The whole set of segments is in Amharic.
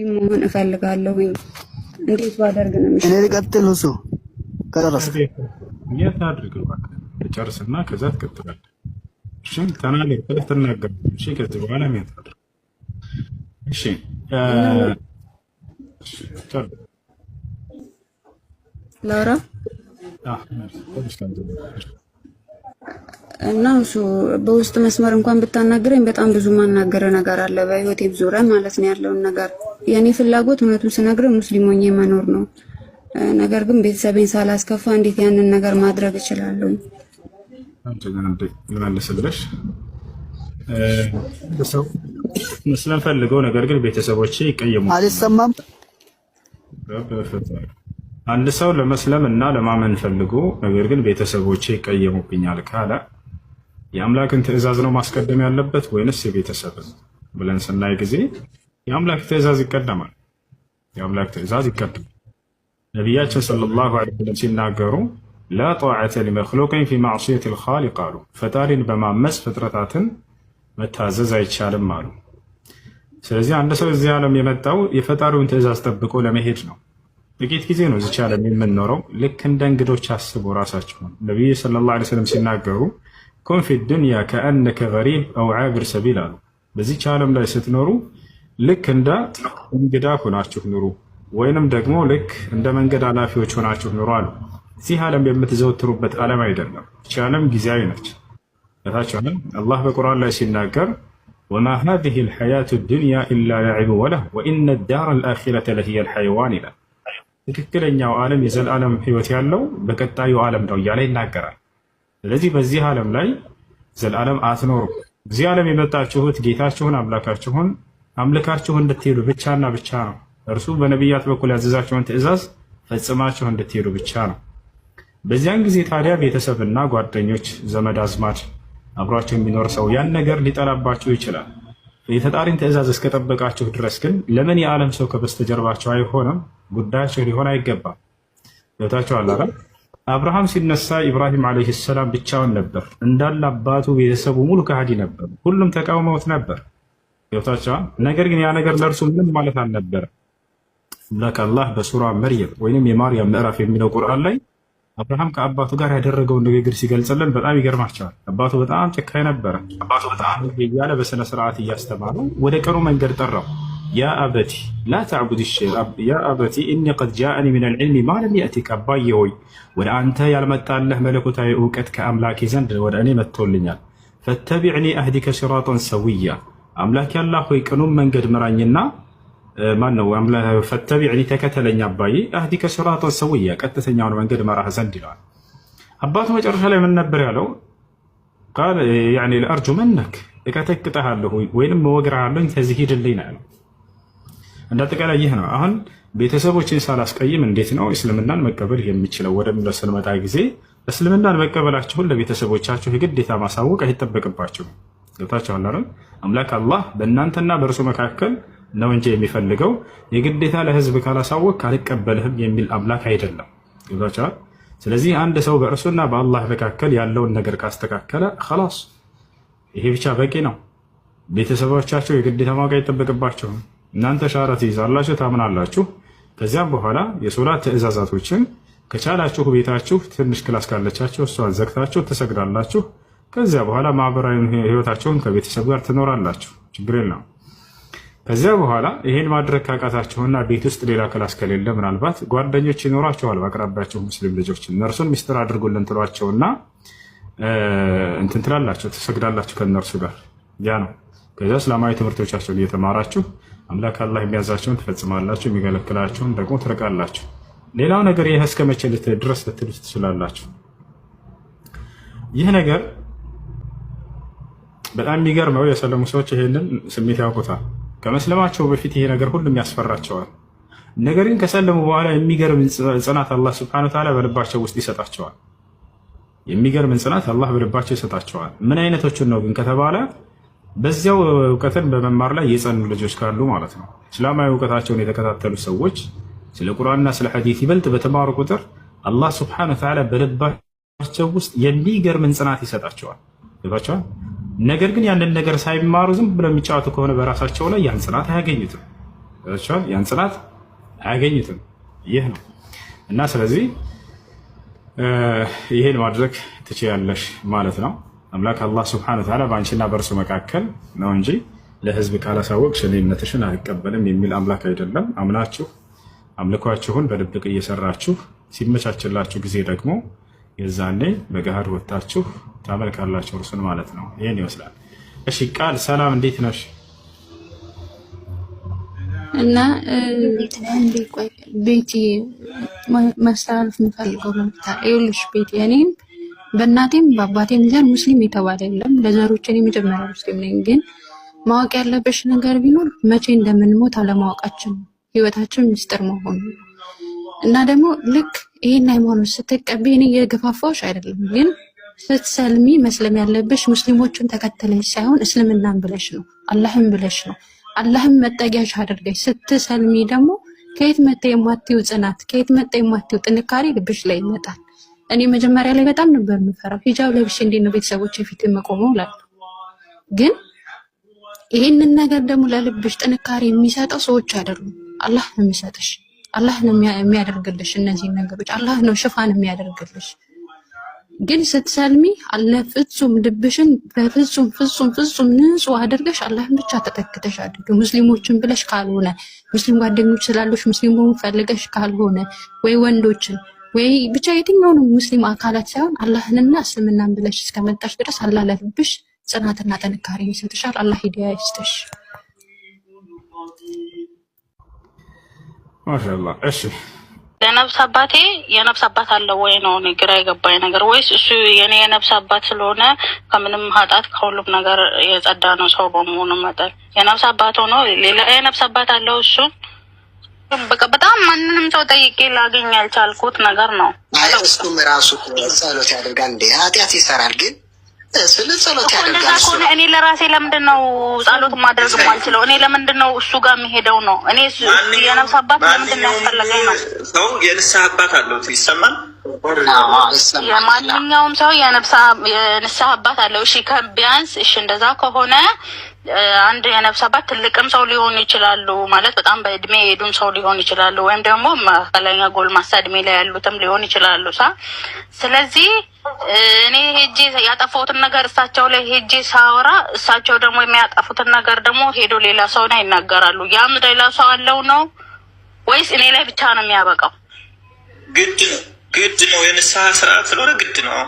መሆን እፈልጋለሁኝ። እንዴት ባደርግ ነው እኔ ልቀጥል? እሱ ከጨረስክ የት አድርግ እባክህ ጨርስና ከዛ ትቀጥላለህ። እሺ ተናገር፣ ተናገር። እሺ ከዚህ በኋላ ምን ታደርግ? እሺ ላውራ እና እሱ በውስጥ መስመር እንኳን ብታናገረኝ በጣም ብዙ ማናገረ ነገር አለ በህይወቴ ዙሪያ ማለት ነው ያለውን ነገር። የኔ ፍላጎት እውነቱን ስነግርህ ሙስሊም ሆኜ መኖር ነው። ነገር ግን ቤተሰቤን ሳላስከፋ እንዴት ያንን ነገር ማድረግ እችላለሁ? ልመልስልሽ ሰው መስለም ፈልገው ነገር ግን ቤተሰቦቼ ይቀየሙ አልሰማም። አንድ ሰው ለመስለም እና ለማመን ፈልጎ ነገር ግን ቤተሰቦቼ ይቀየሙብኛል ካለ የአምላክን ትእዛዝ ነው ማስቀደም ያለበት ወይንስ የቤተሰብን ብለን ስናይ ጊዜ የአምላክ ትእዛዝ ይቀደማል። የአምላክ ትእዛዝ ይቀደማል። ነቢያችን ሰለላሁ ዐለይሂ ወሰለም ሲናገሩ ላ ጣዓተ ሊመክሉቅን ፊ ማዕሲየት ልኻሊቅ አሉ። ፈጣሪን በማመፅ ፍጥረታትን መታዘዝ አይቻልም አሉ። ስለዚህ አንድ ሰው እዚህ ዓለም የመጣው የፈጣሪውን ትእዛዝ ጠብቆ ለመሄድ ነው። ጥቂት ጊዜ ነው እዚች ዓለም የምንኖረው። ልክ እንደ እንግዶች አስቡ ራሳችሁን። ነቢዩ ሰለላሁ ዐለይሂ ወሰለም ሲናገሩ ኩን ፊ ዱንያ ከአነከ ገሪብ አው ዓብር ሰቢል አሉ። በዚች ዓለም ላይ ስትኖሩ ልክ እንደ እንግዳ ሆናችሁ ኑሩ፣ ወይንም ደግሞ ልክ እንደ መንገድ ኃላፊዎች ሆናችሁ ኑሩ አሉ። እዚህ ዓለም የምትዘወትሩበት ዓለም አይደለም። ይህች ዓለም ጊዜያዊ ነች። ታችሁንም አላህ በቁርአን ላይ ሲናገር ወማ ሃዚሂ ልሐያቱ ዱንያ ኢላ ለዕብ ወለህ ወኢነ ዳር ልአኺረተ ለሂየ ልሐይዋን ይላል። ትክክለኛው ዓለም የዘላለም ህይወት ያለው በቀጣዩ ዓለም ነው እያለ ይናገራል። ስለዚህ በዚህ ዓለም ላይ ዘላለም አትኖሩም። እዚህ ዓለም የመጣችሁት ጌታችሁን አምላካችሁን አምልካችሁ እንድትሄዱ ብቻና ብቻ ነው። እርሱ በነቢያት በኩል ያዘዛችሁን ትእዛዝ ፈጽማችሁ እንድትሄዱ ብቻ ነው። በዚያን ጊዜ ታዲያ ቤተሰብና ጓደኞች፣ ዘመድ አዝማድ፣ አብሯችሁ የሚኖር ሰው ያን ነገር ሊጠላባችሁ ይችላል። የፈጣሪን ትእዛዝ እስከጠበቃችሁ ድረስ ግን ለምን የዓለም ሰው ከበስተጀርባቸው አይሆንም? ጉዳያቸው ሊሆን አይገባም። ገብታችኋል አይደል? አብርሃም ሲነሳ ኢብራሂም ዓለይሂ ሰላም ብቻውን ነበር። እንዳለ አባቱ ቤተሰቡ ሙሉ ከሃዲ ነበር። ሁሉም ተቃውመውት ነበር። ገብታችኋል? ነገር ግን ያ ነገር ለእርሱ ምንም ማለት አልነበረም። አምላክ አላህ በሱራ መርየም ወይም የማርያም ምዕራፍ የሚለው ቁርአን ላይ አብርሃም ከአባቱ ጋር ያደረገውን ንግግር ሲገልጽልን በጣም ይገርማቸዋል። አባቱ በጣም ጨካኝ ነበረ። አባቱ በጣም እያለ በስነ ስርዓት እያስተማሩ ወደ ቀኑ መንገድ ጠራው። ያ አበቲ ላ ተዕቡድ ያ አበቲ ኢኒ ቀድ ጃአኒ ሚነል ዒልሚ ማ ለም የእቲክ፣ አባዬ ሆይ ወደ አንተ ያልመጣለህ መለኮታዊ እውቀት ከአምላኬ ዘንድ ወደ እኔ መጥቶልኛል። ፈተቢዕኒ አህዲከ ሲራጠን ሰዊያ፣ አምላክ ያላህ ሆይ ቅኑም መንገድ ምራኝና ማን ነው ፈተቢዕኒ ተከተለኝ አባዬ፣ አህዲከ ሲራጠን ሰዊያ ቀጥተኛውን መንገድ መራህ ዘንድ ይለዋል። አባቱ መጨረሻ ላይ ምን ነበር ያለው? ቃል ያኒ ለአርጁ መነክ እቀጠቅጥሃለሁ ወይንም እወግርሃለሁ ከዚህ ሂድልኝ ነው ያለው። እንደ አጠቃላይ ይህ ነው። አሁን ቤተሰቦችን ሳላስቀይም እንዴት ነው እስልምናን መቀበል የሚችለው ወደሚለው ስንመጣ ጊዜ እስልምናን መቀበላችሁን ለቤተሰቦቻችሁ የግዴታ ማሳወቅ አይጠበቅባችሁም። ገብታችኋል አይደል? አምላክ አላህ በእናንተና በእርሱ መካከል ነው እንጂ የሚፈልገው የግዴታ ለህዝብ ካላሳወቅ አልቀበልህም የሚል አምላክ አይደለም። ገብታችኋል? ስለዚህ አንድ ሰው በእርሱና በአላህ መካከል ያለውን ነገር ካስተካከለ ኸላስ ይሄ ብቻ በቂ ነው። ቤተሰቦቻቸው የግዴታ ማወቅ አይጠበቅባቸውም። እናንተ ሻራ ትይዛላችሁ፣ ታምናላችሁ። ከዚያም በኋላ የሶላት ትእዛዛቶችን ከቻላችሁ ቤታችሁ ትንሽ ክላስ ካለቻችሁ እሷን ዘግታችሁ ትሰግዳላችሁ። ከዚያ በኋላ ማህበራዊ ህይወታቸውን ከቤተሰብ ጋር ትኖራላችሁ። ችግር የለም። ከዚያ በኋላ ይሄን ማድረግ ካቃታችሁና ቤት ውስጥ ሌላ ክላስ ከሌለ ምናልባት ጓደኞች ይኖራችኋል በአቅራቢያችሁ ሙስሊም ልጆች፣ እነርሱን ሚስጥር አድርጉልን ትሏቸውና እንትን ትላላችሁ፣ ትሰግዳላችሁ ከእነርሱ ጋር። ያ ነው። ከዚያ እስላማዊ ትምህርቶቻቸውን እየተማራችሁ አምላክ አላህ የሚያዛቸውን ትፈጽማላችሁ፣ የሚከለክላችሁን ደግሞ ትርቃላችሁ። ሌላው ነገር ይህ እስከ መቼ ድረስ ልትሉ ትችላላችሁ። ይህ ነገር በጣም የሚገርመው የሰለሙ ሰዎች ይሄንን ስሜት ያውቁታል። ከመስለማቸው በፊት ይሄ ነገር ሁሉም ያስፈራቸዋል። ነገር ግን ከሰለሙ በኋላ የሚገርም ጽናት አላህ ሱብሓነሁ ወተዓላ በልባቸው ውስጥ ይሰጣቸዋል። የሚገርም ጽናት አላህ በልባቸው ይሰጣቸዋል። ምን አይነቶቹን ነው ግን ከተባለ በዚያው እውቀትን በመማር ላይ የጸኑ ልጆች ካሉ ማለት ነው። እስላማዊ እውቀታቸውን የተከታተሉ ሰዎች ስለ ቁርአንና ስለ ሐዲስ ይበልጥ በተማሩ ቁጥር አላህ ሱብሓነሁ ወተዓላ በልባቸው ውስጥ የሚገርምን ጽናት ይሰጣቸዋል። ይባቻል። ነገር ግን ያንን ነገር ሳይማሩ ዝም ብለው የሚጫወቱ ከሆነ በራሳቸው ላይ ያን ጽናት አያገኙትም። ታቻል ያን ጽናት አያገኙትም። ይህ ነው እና ስለዚህ ይሄን ማድረግ ትችያለሽ ማለት ነው። አምላክ አላህ ሱብሓነሁ ወተዓላ በአንቺና በእርሱ መካከል ነው እንጂ ለህዝብ ካላሳወቅሽ እኔነትሽን አልቀበልም የሚል አምላክ አይደለም። አምናችሁ አምልኳችሁን በድብቅ እየሰራችሁ ሲመቻችላችሁ ጊዜ ደግሞ የዛኔ በገሃድ ወጣችሁ ታመልካላችሁ እርሱን ማለት ነው። ይሄን ይመስላል። እሺ ቃል ሰላም፣ እንዴት ነሽ? እና ቤቲ ማስተላለፍ የምፈልገው መልዕክት ይኸውልሽ፣ ቤቲ እኔም በእናቴም በአባቴም ዘር ሙስሊም የተባለ የለም። ለዘሮች እኔ መጀመሪያ ሙስሊም ነኝ። ግን ማወቅ ያለብሽ ነገር ቢኖር መቼ እንደምንሞት አለማወቃችን ነው። ህይወታችን ምስጢር መሆኑ እና ደግሞ ልክ ይሄን ሃይማኖት ስትቀበይ እኔ የገፋፋዎች አይደለም፣ ግን ስትሰልሚ መስለም ያለብሽ ሙስሊሞችን ተከተለሽ ሳይሆን እስልምናን ብለሽ ነው፣ አላህን ብለሽ ነው። አላህን መጠጊያሽ አድርገሽ ስትሰልሚ ደግሞ ከየት መጣ የማትይው ጽናት፣ ከየት መጣ የማትይው ጥንካሬ ልብሽ ላይ ይመጣል። እኔ መጀመሪያ ላይ በጣም ነበር የምፈራው። ሂጃብ ለብሼ እንዴት ነው ቤተሰቦቼ ፊት የምቆመው እላለሁ። ግን ይሄንን ነገር ደግሞ ለልብሽ ጥንካሬ የሚሰጠው ሰዎች አይደሉም፣ አላህ ነው የሚሰጥሽ። አላህ ነው የሚያደርግልሽ እነዚህ ነገሮች፣ አላህ ነው ሽፋን የሚያደርግልሽ። ግን ስትሰልሚ አለ ፍጹም ልብሽን በፍጹም ፍጹም ፍጹም ንጹህ አድርገሽ አላህን ብቻ ተተክተሽ አድርጊ። ሙስሊሞችን ብለሽ ካልሆነ፣ ሙስሊም ጓደኞች ስላሉሽ ሙስሊሙን ፈልገሽ ካልሆነ፣ ወይ ወንዶችን ወይ ብቻ የትኛውንም ሙስሊም አካላት ሳይሆን አላህንና እስልምናን ብለሽ እስከመጣሽ ድረስ አላህ ለልብሽ ጽናትና ጥንካሬ ይሰጥሻል። አላህ ሂዳያ ይስጥሽ። ማሻአላህ። እሺ የነፍስ አባቴ የነፍስ አባት አለው ወይ ነው እኔ ግራ የገባኝ ነገር። ወይስ እሱ የኔ የነፍስ አባት ስለሆነ ከምንም ኃጢአት ከሁሉም ነገር የጸዳ ነው ሰው በመሆኑ መጠን የነፍስ አባት ሆኖ ሌላ የነፍስ አባት አለው? እሱ በቃ በጣም ማንንም ሰው ጠይቄ ላገኝ ያልቻልኩት ነገር ነው። እሱም ራሱ ጸሎት ያደርጋል እንዴ? ኃጢአት ይሰራል ግን ስለ ጸሎት ያደርጋል። እኔ ለራሴ ለምንድን ነው ጸሎት ማድረግ ማልችለው? እኔ ለምንድን ነው እሱ ጋር የሚሄደው ነው? እኔ የነፍስ አባት ለምንድን ነው ያስፈለገኝ ነው? ሰው የንስሐ አባት አለው ይሰማል። የማንኛውም ሰው የንስሐ አባት አለው። እሺ ቢያንስ እሺ እንደዛ ከሆነ አንድ የነፍስ አባት ትልቅም ሰው ሊሆኑ ይችላሉ፣ ማለት በጣም በእድሜ የሄዱም ሰው ሊሆኑ ይችላሉ፣ ወይም ደግሞ መካከለኛ ጎልማሳ እድሜ ላይ ያሉትም ሊሆኑ ይችላሉ። ስለዚህ እኔ ሄጄ ያጠፋሁትን ነገር እሳቸው ላይ ሄጄ ሳወራ እሳቸው ደግሞ የሚያጠፉትን ነገር ደግሞ ሄዶ ሌላ ሰው ላይ ይናገራሉ። ያም ሌላ ሰው አለው ነው ወይስ እኔ ላይ ብቻ ነው የሚያበቃው? ግድ ነው የንስሐ ስርዓት ስለሆነ ግድ ነው።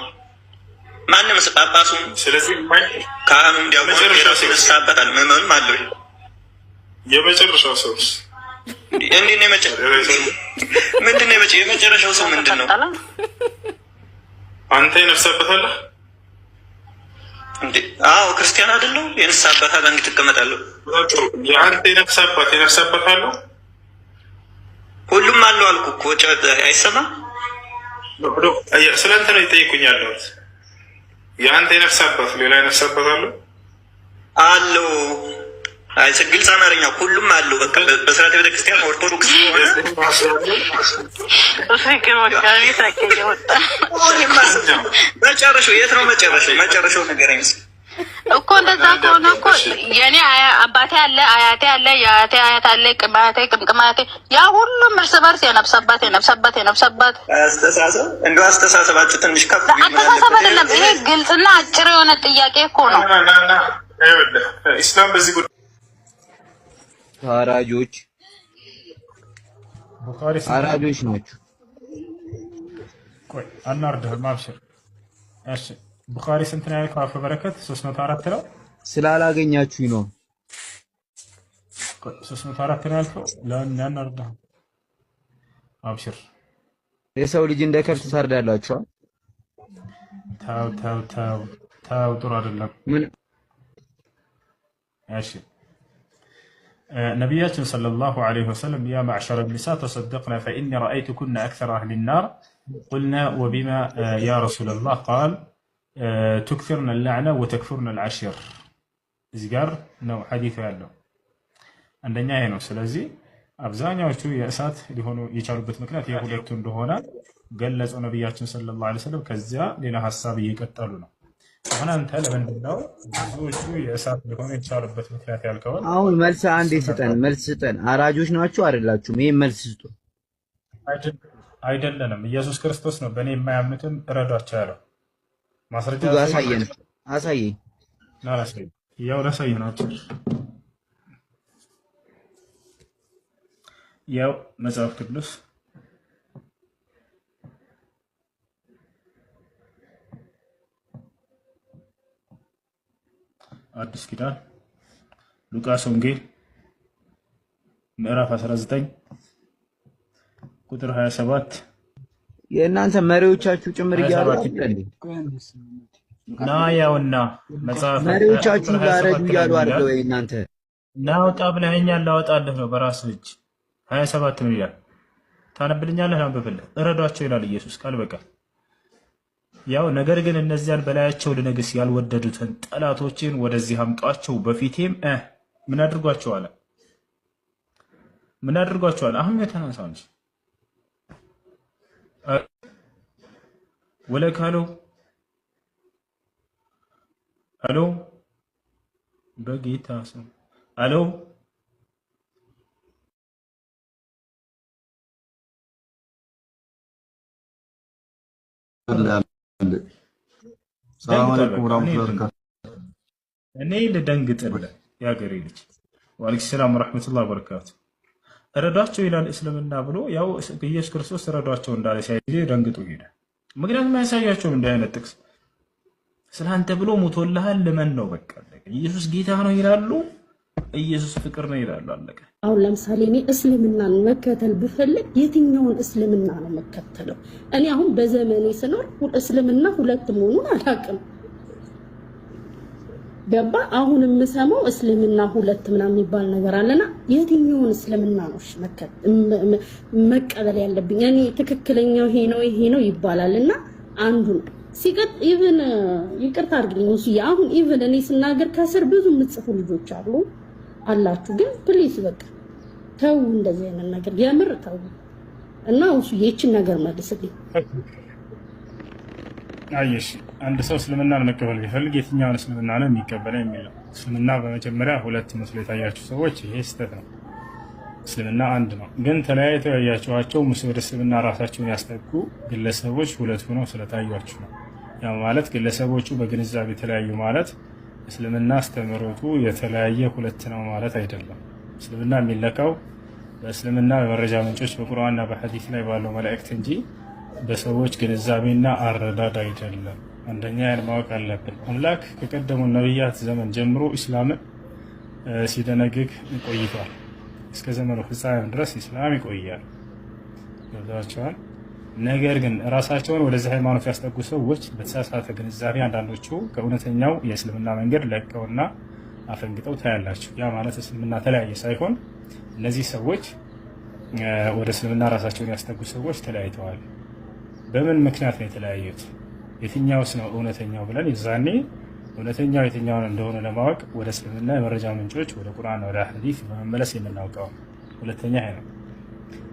ማንም ጳጳሱም ስለዚህ ካህኑም ዲያቆኑ የራሱ ንስሐ አባት አለ፣ ምዕመኑም አለው። የመጨረሻው ሰው እንዴት ነው ምንድን ነው የመጨረሻው ሰው ምንድን ነው? አንተ የነፍስ አባት አለህ እንዴ? አዎ ክርስቲያን አይደለሁ? የንስሐ አባት አለ እንዴት ትቀመጣለሁ? የአንተ የነፍስ አባት አለው? ሁሉም አለው አልኩ እኮ አይሰማም። ስለ አንተ ነው የጠየቁኝ ያለሁት። የአንተ የነፍስ አባት ሌላ የነፍስ አባት አለው? አይ ግልጽ አማርኛ ሁሉም አለው። በቃ በስርዓተ ቤተክርስቲያን ኦርቶዶክስ መጨረሻው የት ነው? መጨረሻው ነገር አይመስልም እኮ። እንደዛ ከሆነ እኮ የኔ አባቴ አለ፣ አያቴ አለ፣ የአያቴ አያት አለ፣ ቅማቴ ቅምቅማቴ፣ ያ ሁሉም እርስ በርስ የነፍስ አባት አስተሳሰብ እንደው አስተሳሰባችሁ ትንሽ ከፍ አስተሳሰብ አይደለም። ይሄ ግልጽና አጭር የሆነ ጥያቄ እኮ ነው። ኢስላም በዚህ ጉዳይ አራጆች ናቸው። ቆይ አናርድህም፣ አብሽር። እሺ ቡኻሪ ስንት ነው ያልከው? አፈ በረከት 304 ነው። ስላላገኛችሁኝ ነው። 304 ነው ያልከው። ለምን አናርድህም? አብሽር። የሰው ልጅ እንደ ከብት ታርዳላችሁ። ተው፣ ጥሩ አይደለም። ምን? እሺ ነቢያችን ሰለላሁ ዐለይሂ ወሰለም ያ ማዕሸረ ኒሳ ተሰደቅና ፈኢኒ ረአይቱኩነ አክሰረ አህሊ ናር ቁልና ወቢማ ያ ረሱለላህ ቃል ቱክፊርነ አልለዕነ ወተክፉርነ አልዓሽር። እዚህ ጋር ነው ሐዲሱ ያለው። አንደኛ ይሄ ነው። ስለዚህ አብዛኛዎቹ የእሳት ሊሆኑ የቻሉበት ምክንያት የሁለቱ እንደሆነ ገለጸው ነቢያችን ሰለላሁ ዐለይሂ ወሰለም። ከዚያ ሌላ ሀሳብ እየቀጠሉ ነው። አሁን አንተ ለምንድን ነው ብዙዎቹ የእሳት ሊሆኑ የቻሉበት ምክንያት ያልከውን አሁን መልስ አንዴ ስጠን፣ መልስ ስጠን። አራጆች ናችሁ አይደላችሁም? ይሄን መልስ ስጡ። አይደለንም። ኢየሱስ ክርስቶስ ነው በእኔ የማያምኑትን እረዷቸው ያለው። ማስረጃ አሳየን፣ አሳየኝ። ያው ላሳይ ናቸው። ያው መጽሐፍ ቅዱስ አዲስ ኪዳን ሉቃስ ወንጌል ምዕራፍ 19 ቁጥር 27 የእናንተ መሪዎቻችሁ ጭምር እያሉ ና ያውና መጽሐፍ መሪዎቻችሁ ያረዱ እያሉ አይደል ወይ? እናንተ ናውጣ ብለኸኛል፣ ላወጣልህ ነው በራስህ እጅ። 27 ምን ይላል? ታነብልኛለህ? ላንብብልህ። እረዷቸው ይላል ኢየሱስ ቃል በቃል። ያው ነገር ግን እነዚያን በላያቸው ልነግስ ያልወደዱትን ጠላቶችን ወደዚህ አምጧቸው፣ በፊቴም ምን አድርጓቸዋል? ምን አድርጓቸዋል? አሁን የተነሳው እንጂ ወለካሎ አሎ፣ በጌታ ስም አሎ። ሰላም አለይኩም ወራህመቱላሂ ወበረካቱ። እኔ ልደንግጥልህ የሀገሬ ልጅ። ወአለይኩም ሰላም ወራህመቱላሂ ወበረካቱ። እረዷቸው ይላል እስልምና ብሎ ያው ኢየሱስ ክርስቶስ እረዷቸው እንዳለ ሲያይ ደንግጡ ሄደ። ምክንያቱም አያሳያቸውም እንዲህ አይነት ጥቅስ። ስለአንተ ብሎ ሞቶልሃል ልመን ነው በቃ። ኢየሱስ ጌታ ነው ይላሉ፣ ኢየሱስ ፍቅር ነው ይላሉ። አለቀ። አሁን ለምሳሌ እኔ እስልምናን መከተል ብፈልግ የትኛውን እስልምና ነው መከተለው? እኔ አሁን በዘመኔ ስኖር እስልምና ሁለት መሆኑን አላውቅም። ገባ? አሁን የምሰማው እስልምና ሁለት ምናምን የሚባል ነገር አለና የትኛውን እስልምና ነው መቀበል ያለብኝ? እኔ ትክክለኛው ይሄ ነው ይባላልና አንዱ ነው። ሲቀጥ ኢቭን ይቅርታ አድርግልኝ እሱ አሁን ኢቭን እኔ ስናገር ከስር ብዙ የምጽፉ ልጆች አላችሁ፣ ግን ፕሊስ በቃ ተው፣ እንደዚህ አይነት ነገር የምር ተው እና እሱ የቺን ነገር መልስልኝ። አየሽ፣ አንድ ሰው እስልምናን መቀበል ቢፈልግ የትኛውን እስልምና ነው የሚቀበለው የሚለው። እስልምና በመጀመሪያ ሁለት መስሎ የታያችሁ ሰዎች ይሄ ስህተት ነው። እስልምና አንድ ነው፣ ግን ተለያይተው ያያችኋቸው ወደ እስልምና ራሳቸውን ያስጠጉ ግለሰቦች ሁለት ሆነው ስለታያችሁ ነው። ያ ማለት ግለሰቦቹ በግንዛቤ የተለያዩ ማለት እስልምና አስተምህሮቱ የተለያየ ሁለት ነው ማለት አይደለም። እስልምና የሚለካው በእስልምና በመረጃ ምንጮች በቁርአንና በሐዲስ ላይ ባለው መልእክት እንጂ በሰዎች ግንዛቤና አረዳድ አይደለም። አንደኛ ያን ማወቅ አለብን። አምላክ ከቀደሙ ነቢያት ዘመን ጀምሮ ኢስላምን ሲደነግግ ቆይቷል። እስከ ዘመኑ ፍጻሜ ድረስ ኢስላም ይቆያል። ገብታችኋል? ነገር ግን ራሳቸውን ወደዚህ ሃይማኖት ያስጠጉ ሰዎች በተሳሳተ ግንዛቤ አንዳንዶቹ ከእውነተኛው የእስልምና መንገድ ለቀውና አፈንግጠው ታያላችሁ። ያ ማለት እስልምና ተለያየ ሳይሆን እነዚህ ሰዎች ወደ እስልምና ራሳቸውን ያስጠጉ ሰዎች ተለያይተዋል። በምን ምክንያት ነው የተለያዩት? የትኛውስ ነው እውነተኛው ብለን የዛኔ እውነተኛው የትኛውን እንደሆነ ለማወቅ ወደ እስልምና የመረጃ ምንጮች ወደ ቁርአን ወደ ሐዲስ በመመለስ የምናውቀው። ሁለተኛ ይሄ ነው።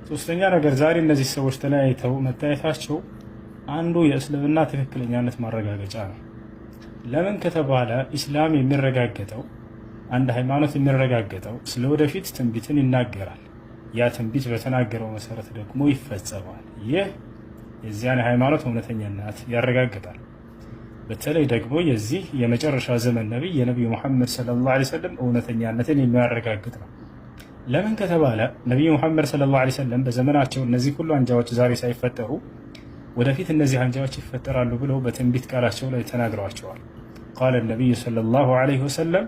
ሶስተኛ ነገር ዛሬ እነዚህ ሰዎች ተለያይተው መታየታቸው አንዱ የእስልምና ትክክለኛነት ማረጋገጫ ነው። ለምን ከተባለ ኢስላም የሚረጋገጠው አንድ ሃይማኖት የሚረጋገጠው ስለ ወደፊት ትንቢትን ይናገራል። ያ ትንቢት በተናገረው መሰረት ደግሞ ይፈጸማል። ይህ የዚያን ሃይማኖት እውነተኛነት ያረጋግጣል። በተለይ ደግሞ የዚህ የመጨረሻ ዘመን ነቢይ የነቢዩ ሙሐመድ ሰለላሁ ዐለይሂ ወሰለም እውነተኛነትን የሚያረጋግጥ ነው። ለምን ከተባለ ነቢዩ ሙሐመድ ሰለላሁ ዐለይሂ ወሰለም በዘመናቸው እነዚህ ሁሉ አንጃዎች ዛሬ ሳይፈጠሩ ወደፊት እነዚህ አንጃዎች ይፈጠራሉ ብለው በትንቢት ቃላቸው ላይ ተናግረዋቸዋል። ቃለ ነቢዩ ሰለላሁ ዐለይሂ ወሰለም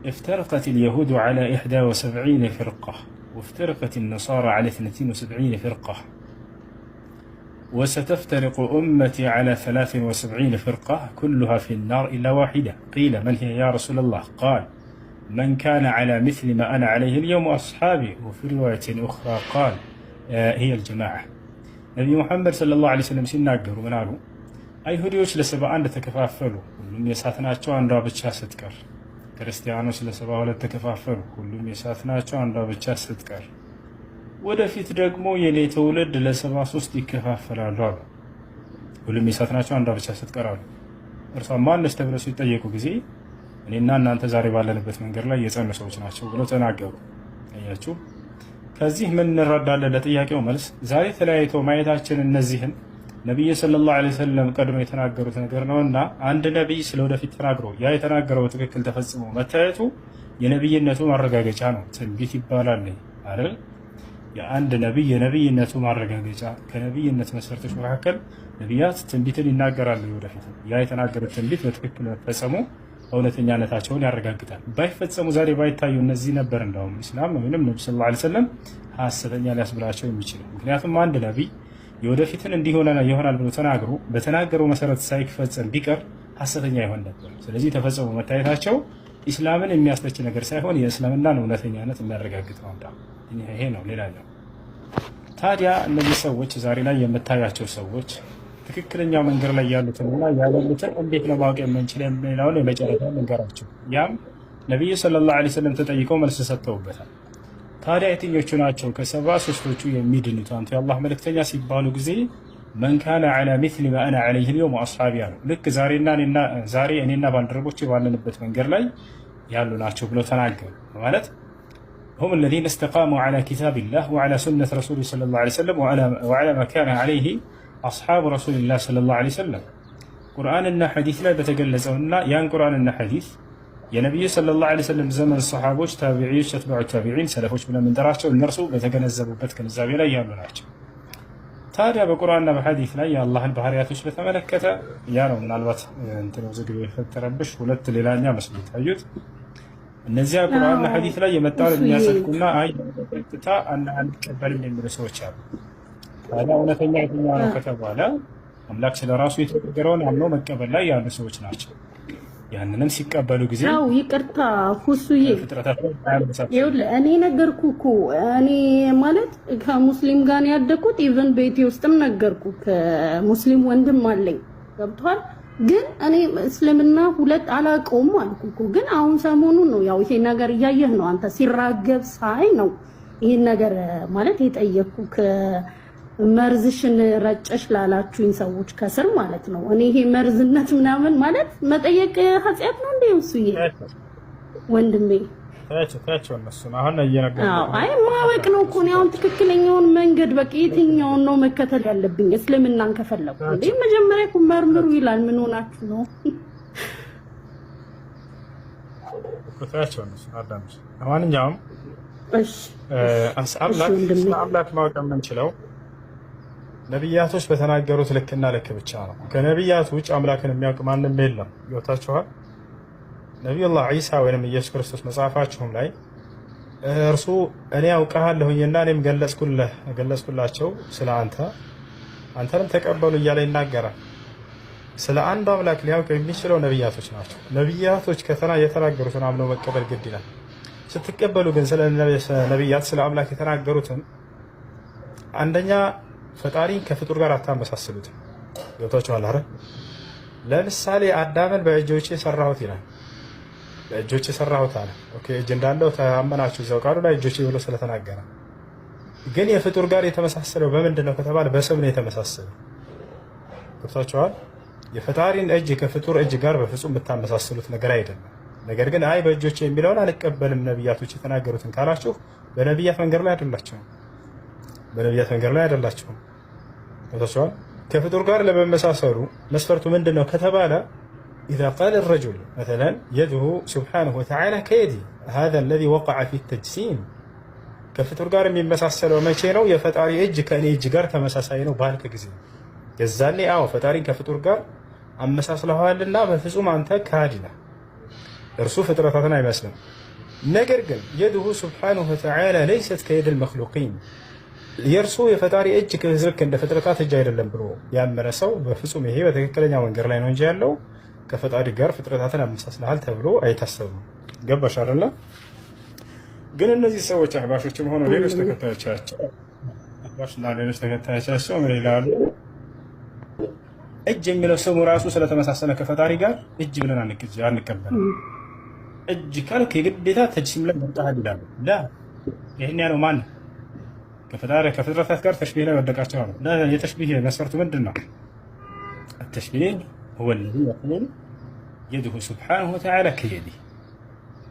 افترقت اليهود على 71 فرقة وافترقت النصارى على 72 فرقة وستفترق أمتي على 73 فرقة كلها في النار إلا واحدة. قيل من هي يا رسول الله؟ قال من كان على مثل ما أنا عليه اليوم وأصحابي. وفي رواية أخرى قال هي الجماعة. نبي محمد صلى الله عليه وسلم ሲናገሩ ምን አሉ? አይሁዲዎች ለ71 ተከፋፈሉ፣ ሁሉም የእሳት ናቸው፣ አንዷ ብቻ ስትቀር። ክርስቲያኖች ለ72 ተከፋፈሉ፣ ሁሉም የእሳት ናቸው፣ አንዷ ብቻ ስትቀር። ወደፊት ደግሞ የኔ ትውልድ ለ73 ይከፋፈላሉ አሉ፣ ሁሉም የእሳት ናቸው፣ አንዷ ብቻ ስትቀር አሉ። እርሷ ማነች ተብለው ሲጠየቁ ጊዜ እኔና እናንተ ዛሬ ባለንበት መንገድ ላይ የጸኑ ሰዎች ናቸው ብለው ተናገሩ። አያችሁ፣ ከዚህ ምን እንረዳለን? ለጥያቄው መልስ ዛሬ ተለያይተው ማየታችን እነዚህን ነቢይ ሰለላሁ ዐለይሂ ወሰለም ቀድሞ የተናገሩት ነገር ነውና አንድ ነቢይ ስለወደፊት ተናግሮ ያ የተናገረው ትክክል ተፈጽሞ መታየቱ የነቢይነቱ ማረጋገጫ ነው። ትንቢት ይባላል አይደል? የአንድ ነቢይ የነቢይነቱ ማረጋገጫ ከነቢይነት መሰረቶች መካከል ነቢያት ትንቢትን ይናገራሉ። ወደፊት ያ የተናገሩት ትንቢት በትክክል መፈጸሙ እውነተኛነታቸውን ያረጋግጣል። ባይፈጸሙ ዛሬ ባይታዩ እነዚህ ነበር እንደውም ኢስላም ወይንም ነብዩ ሰለላሁ ዐለይሂ ወሰለም ሐሰተኛ ሊያስብላቸው የሚችል። ምክንያቱም አንድ ነቢይ የወደፊትን ይሆናል ብሎ ተናግሮ በተናገረው መሰረት ሳይፈጸም ቢቀር ሐሰተኛ ይሆን ነበር። ስለዚህ ተፈጸሙ መታየታቸው ኢስላምን የሚያስተች ነገር ሳይሆን የእስልምናን እውነተኛነት የሚያረጋግጥ ነው። ይሄ ነው። ሌላኛው ታዲያ እነዚህ ሰዎች ዛሬ ላይ የምታያቸው ሰዎች ትክክለኛው መንገድ ላይ ያሉትንና ያሉትን እንዴት ነው ማወቅ የምንችል የሚለውን የመጨረሻ መንገራቸው። ያም ነቢዩ ሰለላሁ ዐለይሂ ወሰለም ተጠይቀው መልስ ሰጥተውበታል። ታዲያ የትኞቹ ናቸው ከ73ቱ የሚድኑት አንቱ የአላህ መልእክተኛ ሲባሉ ጊዜ መን ካነ ዐላ ሚስሊ ማ አነ ዐለይሂ አልየውም ወአስሓቢ አሉ። ልክ ዛሬ እኔና ባልደረቦቼ ባለንበት መንገድ ላይ ያሉ ናቸው ብለው ተናገሩ። ማለት هم الذين استقاموا على كتاب الله وعلى سنة رسوله صلى الله عليه وسلم وعلى ما كان عليه أصحاب رسول الله صلى الله عليه وسلم قرآننا حديث لا بتجلزونا ያን ቁርአንና ሐዲስ የነብዩ ሰለላሁ ዐለይሂ ወሰለም ዘመን ሰሃቦች፣ ታቢዒዎች፣ ተትባዑ ታቢዒን፣ ሰለፎች ብለን የምንጠራቸው እነርሱ በተገነዘቡበት ግንዛቤ ላይ ያሉ ናቸው። ታዲያ በቁርአንና በሐዲስ ላይ የአላህን ባህሪያቶች በተመለከተ ያ ነው ምናልባት እንትን ውዝግብ የፈጠረብሽ ሁለት ሌላኛ መስሎ ታዩት። እነዚያ ቁርአንና ሐዲስ ላይ የመጣውን የሚያጸድቁና አይ በቀጥታ አንቀበልም የሚሉ ሰዎች አሉ። ታዲያ እውነተኛ የትኛው ነው ከተባለ አምላክ ስለራሱ የተናገረውን አምኖ መቀበል ላይ ያሉ ሰዎች ናቸው። ያንንም ሲቀበሉ ጊዜ አው ይቅርታ ሁሱዬ እኔ ነገርኩ እኮ እኔ ማለት ከሙስሊም ጋር ያደኩት ኢቭን ቤቴ ውስጥም ነገርኩ ከሙስሊም ወንድም አለኝ ገብቷል። ግን እኔ እስልምና ሁለት አላውቀውም አልኩ እኮ። ግን አሁን ሰሞኑን ነው ያው ይሄ ነገር እያየህ ነው አንተ ሲራገብ ሳይ ነው ይሄን ነገር ማለት የጠየቅኩ መርዝሽን ረጨሽ ላላችሁኝ ሰዎች ከስር ማለት ነው። እኔ ይሄ መርዝነት ምናምን ማለት መጠየቅ ኃጢአት ነው እንዴ? እሱዬ ወንድሜ ታቸው እነሱ አሁን እየነገርኩህ አይ ማወቅ ነው እኮ ነው። አሁን ትክክለኛውን መንገድ በቃ የትኛውን ነው መከተል ያለብኝ እስልምናን ከፈለኩ እንዴ? መጀመሪያ እኮ መርምሩ ይላል። ምን ሆናችሁ ነው? ታቸው እነሱ አዳምሽ አሁንኛውም እሺ አምላክ ማወቅ የምንችለው ነቢያቶች በተናገሩት ልክና ልክ ብቻ ነው። ከነቢያት ውጭ አምላክን የሚያውቅ ማንም የለም። ይወታችኋል። ነቢዩላህ ዒሳ ወይንም ኢየሱስ ክርስቶስ መጽሐፋችሁም ላይ እርሱ እኔ አውቃለሁኝና እኔም ገለጽኩላቸው ስለ አንተንም ተቀበሉ እያለ ይናገራል። ስለ አንዱ አምላክ ሊያውቅ የሚችለው ነቢያቶች ናቸው። ነቢያቶች የተናገሩትን አምነው መቀበል ግድ ይላል። ስትቀበሉ ግን ስለ ነቢያት ስለ አምላክ የተናገሩትን አንደኛ ፈጣሪን ከፍጡር ጋር አታመሳስሉትም። ገብታችኋል አይደል? ለምሳሌ አዳምን በእጆቼ ሰራሁት ይላል። በእጆቼ ሰራሁት አለ። ኦኬ እጅ እንዳለው ታመናችሁ እዛው ቃሉ ላይ እጆቼ ብሎ ስለተናገረ። ግን የፍጡር ጋር የተመሳሰለው በምንድን ነው ከተባለ በስም ነው የተመሳሰለው። ገብታችኋል? የፈጣሪን እጅ ከፍጡር እጅ ጋር በፍጹም የምታመሳስሉት ነገር አይደለም። ነገር ግን አይ በእጆቼ የሚለውን አልቀበልም ነቢያቶች የተናገሩትን ካላችሁ በነቢያት መንገድ ላይ አይደላችሁም። በነቢያት መንገድ ላይ አይደላችሁም። ገብታችኋል? ከፍጡር ጋር ለመመሳሰሉ መስፈርቱ ምንድን ነው ከተባለ إذا قال الرجل مثلا يده سبحانه وتعالى كيدي هذا الذي وقع في التجسيم كفطر ጋር የሚመሳሰለው መቼ ነው? የፈጣሪ እጅ ከኔ እጅ ጋር ተመሳሳይ ነው ባልክ ጊዜ የዛኔ አዎ ፈጣሪን ከፍጡር ጋር አመሳስለዋልና በፍጹም አንተ ካዲ ነህ። እርሱ ፍጥረታትን አይመስልም። ነገር ግን يده سبحانه وتعالى ليست كيد المخلوقين የእርሱ የፈጣሪ እጅ ልክ እንደ ፍጥረታት እጅ አይደለም ብሎ ያመነ ሰው በፍጹም ይሄ በትክክለኛ መንገድ ላይ ነው እንጂ ያለው ከፈጣሪ ጋር ፍጥረታትን አመሳስለሃል ተብሎ አይታሰብም። ገባሽ አይደለ? ግን እነዚህ ሰዎች አህባሾችም ሆነው ሌሎች ተከታዮቻቸው ምን ይላሉ? እጅ የሚለው ስሙ ራሱ ስለተመሳሰለ ከፈጣሪ ጋር እጅ ብለን አንቀበልም። እጅ ካልክ የግዴታ ተጅሲም ላይ መጣህ ይላሉ። ላ ይሄን ያለው ማን? ከፍጥረታት ጋር ተሽቢህ ላይ ወደቃቸው ነው። የተሽቢህ መስፈርቱ ምንድን ነው? ተሽቢህ هو الذي يقول يده سبحانه وتعالى كيدي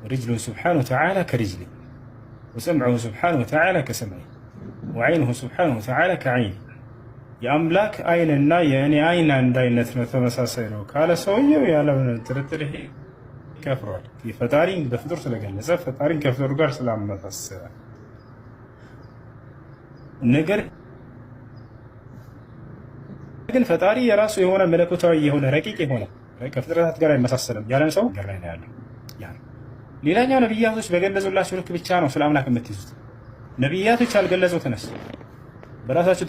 ورجله سبحانه وتعالى كرجلي وسمعه سبحانه وتعالى كسمعي وعينه سبحانه وتعالى كعيني የአምላክ አይንና የእኔ አይን አንድ አይነት ነው ተመሳሳይ ነው ካለ ሰውየው ያለምን ጥርጥር ይሄ ከፍሯል። ፈጣሪን በፍጡር ስለገለጸ ፈጣሪን ከፍጡር ጋር ስላመሳሰለ ነገር ግን ፈጣሪ የራሱ የሆነ መለኮታዊ የሆነ ረቂቅ የሆነ ከፍጥረታት ጋር አይመሳሰልም ያለን ሰው ገር ላይ ነው ያለው። ሌላኛው ነብያቶች በገለጹላቸው ልክ ብቻ ነው ስለ አምላክ የምትይዙት። ነብያቶች አልገለጹትንስ በራሳቸው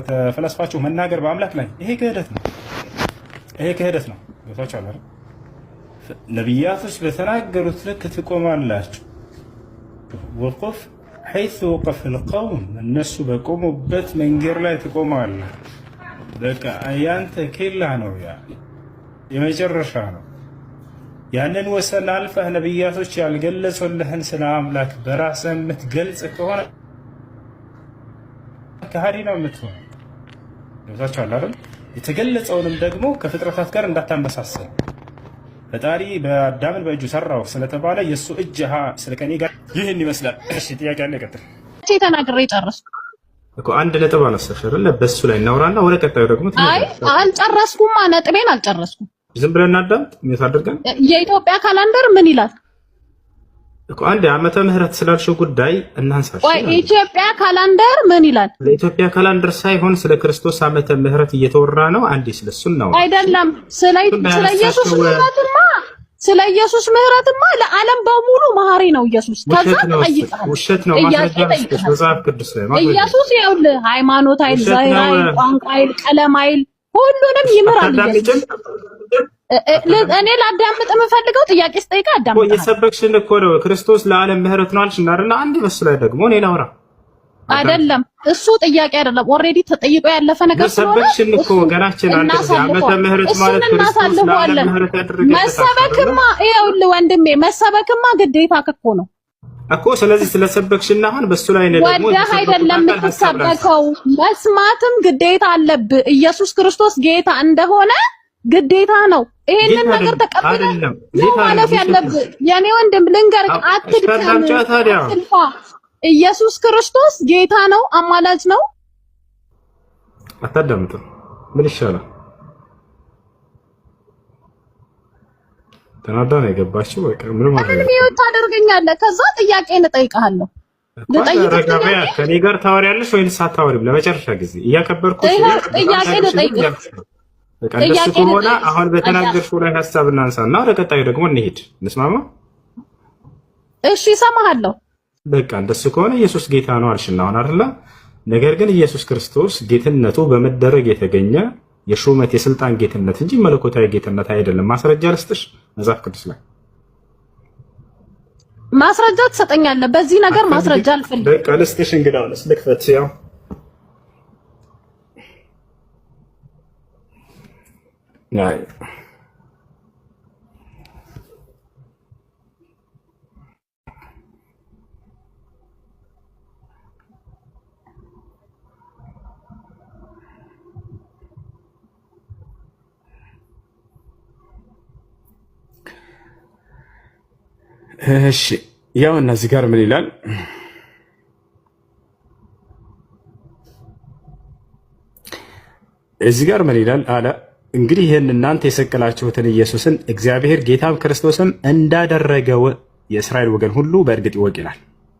ተፈላስፋችሁ መናገር በአምላክ ላይ ይሄ ክህደት ነው። ይሄ ክህደት ነው። ገብታችሁ አለ ነብያቶች በተናገሩት ልክ ትቆማላችሁ። ወቁፍ حيث وقف القوم እነሱ በቆሙበት መንገድ ላይ ትቆማለህ። በቃ ያንተ ኬላ ነው ያ የመጨረሻ ነው። ያንን ወሰን አልፈህ ነብያቶች ያልገለጹልህን ስለ አምላክ በራስህ የምትገልጽ ከሆነ ከሃዲ ነው የምትሆነው። ገብታችሁ አይደል? የተገለጸውንም ደግሞ ከፍጥረታት ጋር እንዳታመሳሰል። ፈጣሪ በአዳምን በእጁ ሰራው ስለተባለ የሱ እጅ ስለከኔ ጋር ይህን ይመስላል። እሺ ጥያቄ አለ። ቀጥል። እቺ ተናግሬ ጨረስኩ እኮ አንድ ነጥብ አነሳሽ አይደል? በሱ ላይ እናውራና ወደ ቀጣዩ ደግሞ አይ አልጨረስኩም። ነጥቤን አልጨረስኩም። ዝም ብለን እናዳምጥ። ምን ታደርጋለህ? የኢትዮጵያ ካላንደር ምን ይላል እኮ አንድ ዓመተ ምህረት ስላልሽው ጉዳይ እናንሳሽ። ወይ ኢትዮጵያ ካላንደር ምን ይላል? ለኢትዮጵያ ካላንደር ሳይሆን ስለ ክርስቶስ ዓመተ ምህረት እየተወራ ነው። አንዴ ስለሱ ነው አይደለም። ስለ ኢየሱስ ምህረትማ ለዓለም በሙሉ መሐሪ ነው ኢየሱስ። ከዛ ጠይቀሃል። ውሸት ነው። ማስረጃ መጽሐፍ ቅዱስ ላይ ኢየሱስ ይኸውልህ ሃይማኖት አይል፣ ዘር አይል፣ ቋንቋ አይል፣ ቀለም አይል ሁሉንም ይምራል ኢየሱስ። እኔ ላዳምጥ የምፈልገው ጥያቄ ስጠይቅ አዳምጥ። የሰበክሽን እኮ ነው ክርስቶስ ለዓለም ምህረት ነው አልሽ እና አንዴ በሱ ላይ ደግሞ እኔ ላውራ አይደለም። እሱ ጥያቄ አይደለም። ኦልሬዲ ተጠይቆ ያለፈ ነገር ስለሆነ ሰበክሽን እኮ ገናችን አንድ ዓመተ ምህረት ማለት ክርስቶስ ለዓለም ምህረት ያደረገ መሰበክማ ይኸውልህ ወንድሜ መሰበክማ ግዴታ እኮ ነው እኮ። ስለዚህ ስለሰበክሽና አሁን በሱ ላይ ነው ደግሞ ወደ አይደለም የምትሰበከው መስማትም ግዴታ አለብህ። ኢየሱስ ክርስቶስ ጌታ እንደሆነ ግዴታ ነው። ይሄንን ነገር ተቀበለ ነው ማለት ያለብህ። የኔ ወንድም ልንገርህ፣ አትድከም። ኢየሱስ ክርስቶስ ጌታ ነው፣ አማላጅ ነው። አታዳምጥ። ምን ይሻላል? ተናዳ ነው የገባችው። በቃ ምን ማለት ነው? ምን ታደርገኛለህ? ከዛ ጥያቄን እጠይቅሃለሁ። ልጠይቅህ ከኔ ጋር ታወሪያለሽ ወይንስ አታወሪም? ለመጨረሻ ጊዜ እያከበርኩሽ ጥያቄን እጠይቅህ። በቃ እንደሱ ከሆነ አሁን በተናገርሽው ላይ ሐሳብ እናንሳና ወደ ቀጣዩ ደግሞ እንሂድ። እንስማማ? እሺ እሰማሃለሁ። በቃ እንደሱ ከሆነ ኢየሱስ ጌታ ነው አልሽና አሁን አይደለ? ነገር ግን ኢየሱስ ክርስቶስ ጌትነቱ በመደረግ የተገኘ የሹመት የስልጣን ጌትነት እንጂ መለኮታዊ ጌትነት አይደለም። ማስረጃ ልስጥሽ መጽሐፍ ቅዱስ ላይ ማስረጃ ትሰጠኛለህ? በዚህ ነገር ማስረጃ አልፈልግም። በቃ ልስጥሽ። እንግዳውስ ልክፈት። ያው ናይ እሺ ያው እነዚህ ጋር ምን ይላል? እዚህ ጋር ምን ይላል አለ እንግዲህ ይህን እናንተ የሰቀላችሁትን ኢየሱስን እግዚአብሔር ጌታም ክርስቶስም እንዳደረገው የእስራኤል ወገን ሁሉ በእርግጥ ይወቅ ይላል።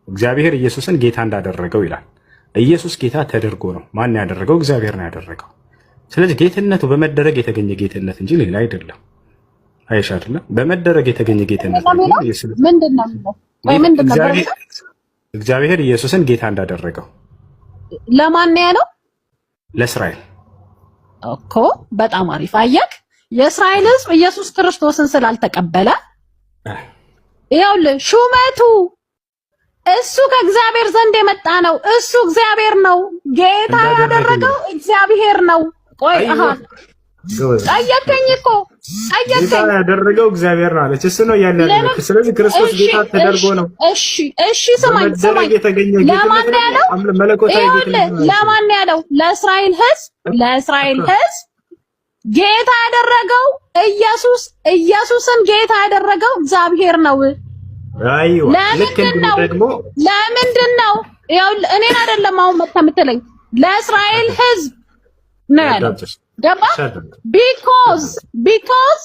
እግዚአብሔር ኢየሱስን ጌታ እንዳደረገው ይላል። ኢየሱስ ጌታ ተደርጎ ነው። ማን ያደረገው? እግዚአብሔር ነው ያደረገው። ስለዚህ ጌትነቱ በመደረግ የተገኘ ጌትነት እንጂ ሌላ አይደለም። አይሻ አይደለም በመደረግ የተገኘ ጌትነት እግዚአብሔር ኢየሱስን ጌታ እንዳደረገው ለማን ነው ያለው? ለእስራኤል እኮ በጣም አሪፍ አየክ። የእስራኤል ሕዝብ ኢየሱስ ክርስቶስን ስላልተቀበለ ይኸውልህ ሹመቱ እሱ ከእግዚአብሔር ዘንድ የመጣ ነው። እሱ እግዚአብሔር ነው። ጌታ ያደረገው እግዚአብሔር ነው። ቆይ ጠየቀኝ እኮ ጠየቀኝ። ጌታ ያደረገው እግዚአብሔር ነው አለች። እሱ ነው ያለው። ስለዚህ ክርስቶስ ጌታ ተደርጎ ነው። እሺ ስማኝ። ለማን ያለው? ለማን ያለው? ለእስራኤል ሕዝብ ጌታ ያደረገው ኢየሱስን ጌታ ያደረገው እግዚአብሔር ነው። አይዋ ልክ ደግሞ ለምንድን ነው ያው እኔን አይደለም አሁን መተምትለኝ ለእስራኤል ህዝብ ነው ያለው። ገባ? ቢኮዝ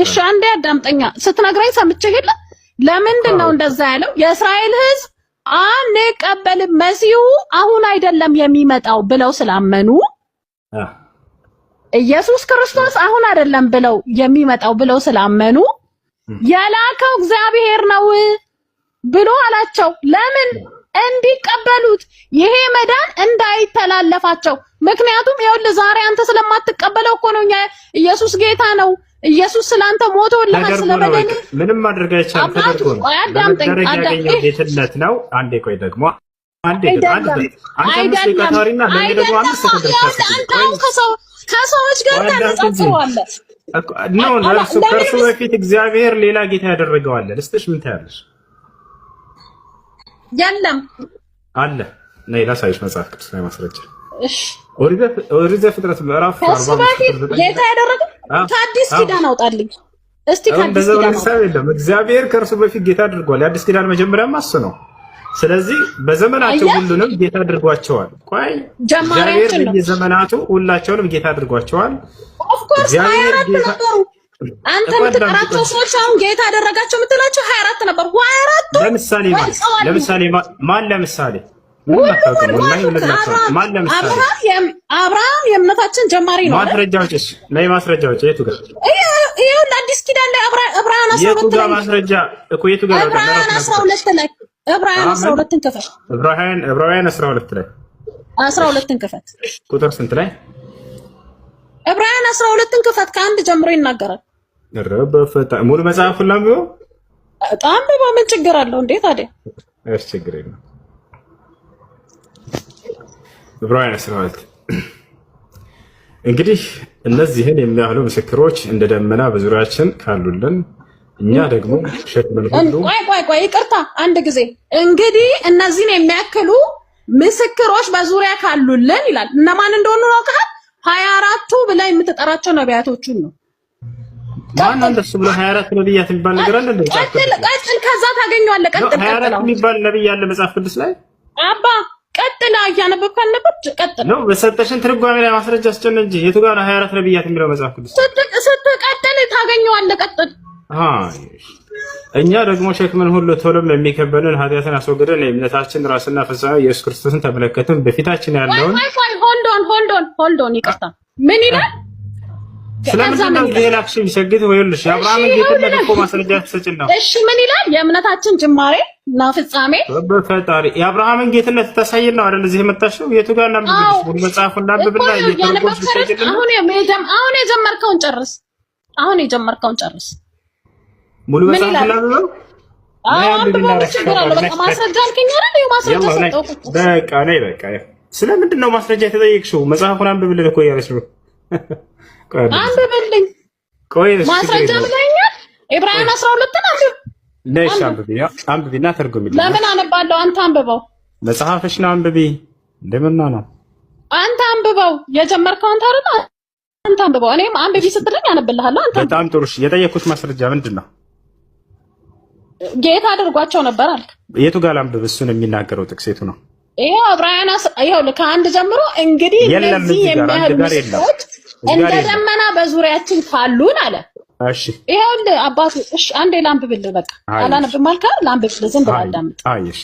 እሺ አንዴ አዳምጠኛ ስትነግረኝ ሰምቼ ሄለ ለምንድን ነው እንደዛ ያለው? የእስራኤል ህዝብ አንቀበልም መሲሁ አሁን አይደለም የሚመጣው ብለው ስላመኑ ኢየሱስ ክርስቶስ አሁን አይደለም ብለው የሚመጣው ብለው ስላመኑ የላከው እግዚአብሔር ነው ብሎ አላቸው። ለምን እንዲቀበሉት ይሄ መዳን እንዳይተላለፋቸው። ምክንያቱም ይኸውልህ ዛሬ አንተ ስለማትቀበለው እኮ ነው ኢየሱስ ጌታ ነው ኢየሱስ ስላንተ ሞቶልሃል ስለበደል ምንም ማድረግ አይቻልም። ተደርጎ ነው ያገኘው ጌትነት ነው። አንዴ ቆይ ደግሞ አንዴ አንተ ምስካታሪና ለምን አንተ ከሰዎች ጋር ታነጻጽረዋለህ ነው ከእርሱ በፊት እግዚአብሔር ሌላ ጌታ ያደረገዋል። ልስጥሽ ምን ታያለሽ? የለም አለ ነይ ላሳይሽ መጽሐፍ ቅዱስ ላይ ማስረጃ። እሺ ኦሪት ዘፍጥረት ምዕራፍ 40 ጌታ ያደረገው ከአዲስ ኪዳን አውጣልኝ እስቲ። ከአዲስ ኪዳን የለም እግዚአብሔር ከእርሱ በፊት ጌታ አድርጓል። የአዲስ ኪዳን መጀመሪያም እሱ ነው። ስለዚህ በዘመናቸው ሁሉንም ጌታ አድርጓቸዋል። ቆይ እግዚአብሔር በየዘመናቱ ሁላቸውንም ጌታ አድርጓቸዋል። ኦፍ ኮርስ 24 ነበሩ። አንተ የምትጠራቸው ሰዎች አሁን ጌታ አደረጋቸው የምትላቸው 24 ነበሩ። 24 ለምሳሌ አብርሃም የእምነታችን ጀማሪ ነው። ማስረጃዎች የቱ ጋር? ይሄው አዲስ ኪዳን ላይ ዕብራውያን 12 የቱ ጋር ማስረጃ እኮ የቱ ጋር? ዕብራውያን 12 ላይ ዕብራውያን 12ን ክፈት። ዕብራውያን 12 ላይ 12ን ክፈት። ቁጥር ስንት ላይ? ዕብራውያን 12ን ክፈት። ከአንድ ጀምሮ ይናገራል። ረበፈታ ሙሉ መጽሐፉን ላምበው። በጣም ምን ችግር አለው እንዴ ታዲያ? እሺ ችግር የለም። ዕብራውያን 12 እንግዲህ እነዚህን የሚያህሉ ምስክሮች እንደ ደመና በዙሪያችን ካሉልን እኛ ደግሞ ሸክምን ሁሉ ቆይ ይቅርታ አንድ ጊዜ እንግዲህ እነዚህን የሚያክሉ ምስክሮች በዙሪያ ካሉልን ይላል። እነማን እንደሆኑ ነው ካል 24ቱ ብለህ የምትጠራቸው ነቢያቶቹን ነው። ማን እንደሱ ብሎ 24 ነቢያት የሚባል ነገር አለ እንዴ? ቀጥል ከዛ ታገኘዋለህ። ቀጥል 24 የሚባል ነብይ ያለ መጽሐፍ ቅዱስ ላይ አባ ቀጥል። እያነበብክ አልነበርክ? ቀጥል ነው በሰጠሽን ትርጓሜ ላይ ማስረጃ አስጨነ እንጂ የቱ ጋር ነው 24 ነቢያት የሚለው መጽሐፍ ቅዱስ? ስትቀጥል ታገኘዋለህ። ቀጥል። እኛ ደግሞ ሸክምን ሁሉ ቶሎም የሚከበንን ኃጢአትን አስወግደን የእምነታችን ራስና ፍጻሜ ኢየሱስ ክርስቶስን ተመለከትን። በፊታችን ያለውን ሆልዶን ይቅርታ ምን ይላል? ስለምን ነው ጌላክሽን ይሰግድ ወይልሽ የአብርሃምን ጌትነት እኮ ማስረጃ ተሰጭን ነው። እሺ ምን ይላል? የእምነታችን ጅማሬ እና ፍጻሜ በፈጣሪ የአብርሃምን ጌትነት ተሳይል ነው አይደል? እዚህ የመጣሽው የቱ ጋር ነው? ሙሉ መጽሐፉን ላንብብና እየተረጎምሽ ይሰግድ። አሁን የጀመርከውን ጨርስ። ሙሉ መጽሐፉን ላንብበው። ማስረጃ አልከኝ አይደል? ማስረጃ ሰጠው። በቃ ነይ በቃ። ስለምንድን ነው ማስረጃ የተጠየቅሽው? መጽሐፉን አንብብልን እኮ እያለሽ ነው። አንብብልኝ። ቆይ ማስረጃ ብለኛል። ዕብራውያን 12ን አንብብ። ነሽ አንብቢና ተርጉሚልኝ። ለምን አነባለሁ? አንተ አንብበው። መጽሐፍሽ ነው አንብቢ። እንደምን ነው አንተ አንብበው። የጀመርከውን ታረዳ አንተ አንብበው። እኔም አንብቢ ስትለኝ አነብልሃለሁ። አንተ በጣም ጥሩ። እሺ የጠየኩት ማስረጃ ምንድን ነው? ጌታ አድርጓቸው ነበር አልክ። የቱ ጋር ላንብብ? እሱን የሚናገረው ጥቅስ የቱ ነው? ይሄው ዕብራውያን ይሄው ከአንድ ጀምሮ እንግዲህ እነዚህ የሚያህሉ ምስክሮች እንደ ደመና በዙሪያችን ካሉን አለ። እሺ ይሄው አባቱ እሺ አንዴ ላንብብልህ። በቃ አላነብም አልከ? ላንብብልህ። ዝም ብለህ አዳምጥ። አይሽ